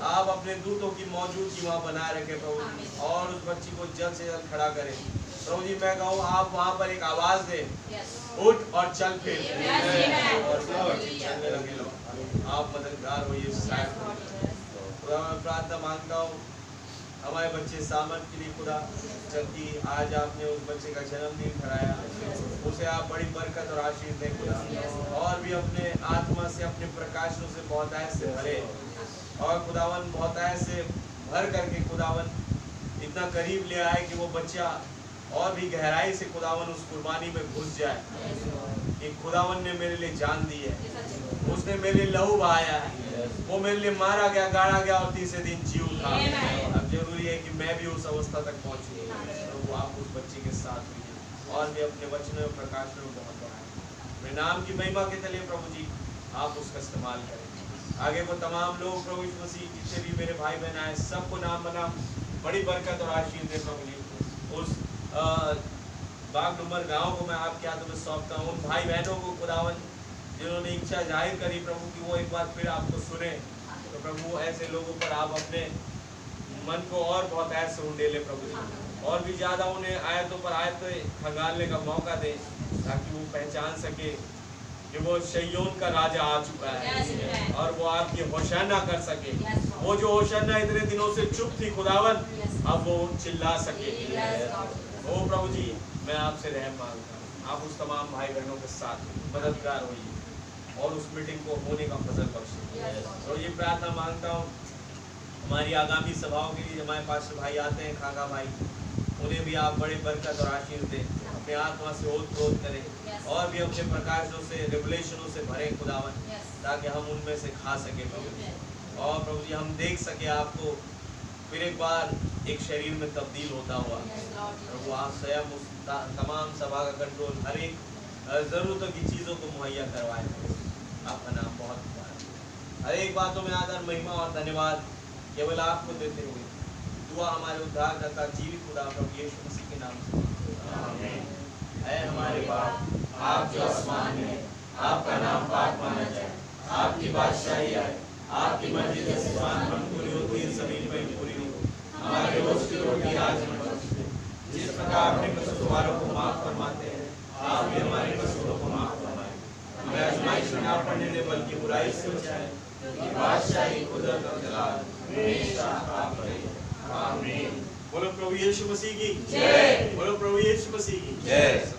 आप अपने दूतों की मौजूदगी वहाँ बनाए रखे प्रभु, और उस बच्ची को जल्द से जल्द खड़ा करें प्रभु जी। मैं कहूँ आप वहाँ पर एक आवाज दे, उठ और चल फिर, और चलने लगे लोग। आप मददगार होइए, सहायक होइए। खुदा मैं प्रार्थना मांगता हूँ हमारे बच्चे सामर्थ के लिए खुदा, जबकि आज आपने उस बच्चे का जन्मदिन कराया, उसे आप बड़ी बरकत और आशीष दें खुदा, और भी अपने आत्मा से अपने प्रकाशों से बहुत ऐसे भरे, और खुदावन बहुत ऐसे भर करके खुदावन इतना करीब ले आए कि वो बच्चा और भी गहराई से खुदावन उस कुर्बानी में घुस जाए कि खुदावन ने मेरे लिए जान दी है, उसने मेरे लिए लहू बहाया है, वो मेरे लिए मारा गया, गाड़ा गया और तीसरे दिन जी उठा। अब जरूरी है कि मैं भी उस अवस्था तक पहुंचूं। तो वो आप उस बच्चे के साथ हुई और भी अपने वचनों में प्रकाश में बहुत बढ़ाए। मेरे नाम की महिमा के तले प्रभु जी आप उसका इस्तेमाल करें। आगे वो तमाम लोग प्रभु यीशु मसीह जितने भी मेरे भाई बहन आए सबको नाम बना बड़ी बरकत और आशीष दे प्रभु जी। उस बाग नंबर गाँव को मैं आपके हाथों में सौंपता हूँ। उन भाई बहनों को खुदावन जिन्होंने इच्छा जाहिर करी प्रभु कि वो एक बार फिर आपको सुने, तो प्रभु ऐसे लोगों पर आप अपने मन को और बहुत ऐसे उंडेले प्रभु जी, और भी ज़्यादा उन्हें आयतों पर आयतें खंगालने का मौका दें, ताकि वो पहचान सके कि वो शय्योन का राजा आ चुका है और वो आपकी होशाना कर सके। वो जो होशाना इतने दिनों से चुप थी खुदावन, अब वो चिल्ला सके। ओ प्रभु जी मैं आपसे रहम मांगता हूँ, आप उस तमाम भाई बहनों के साथ मददगार होइए और उस मीटिंग को होने का फजल बख्शिए। तो ये प्रार्थना मांगता हूँ हमारी आगामी सभाओं के लिए हमारे पास भाई आते हैं, खाका भाई, उन्हें भी आप बड़े बरकत और आशीष दें। अपने आत्मा से ओत-प्रोत करें और भी अपने प्रकाशों से रेवलेशनों से भरे खुदावन, ताकि हम उनमें से खा सके प्रभु। और प्रभु जी हम देख सके आपको फिर एक बार एक शरीर में तब्दील होता हुआ। प्रभु आप स्वयं उस तमाम सभा का कंट्रोल, हर एक जरूरतों की चीज़ों को मुहैया करवाएं। आपका नाम बहुत हर एक बातों में आदर, महिमा और धन्यवाद केवल आपको देते हुए दुआ हमारे उद्धारकर्ता जीवित खुदा प्रभु यीशु मसीह के नाम से आमीन। ऐ हमारे बाप, आप जो आसमान में, आपका नाम पाक माना जाए, आपकी बादशाही आए, आपकी मर्जी जैसे आसमान पर पूरी होती है जमीन पर पूरी हो। हमारे रोज की रोटी आज हमें बख्श दे, जिस प्रकार अपने कसूरवारों को माफ फरमाते हैं, आप भी हमारे कसूरों को माफ फरमाएं। हमें आजमाइश में ना पड़ने दे, बल्कि बुराई से बचाएं, क्योंकि बादशाही, कुदरत और जलाल हमेशा आपका है। आमीन। बोलो प्रभु यीशु मसीह की जय। बोलो प्रभु यीशु मसीह की जय।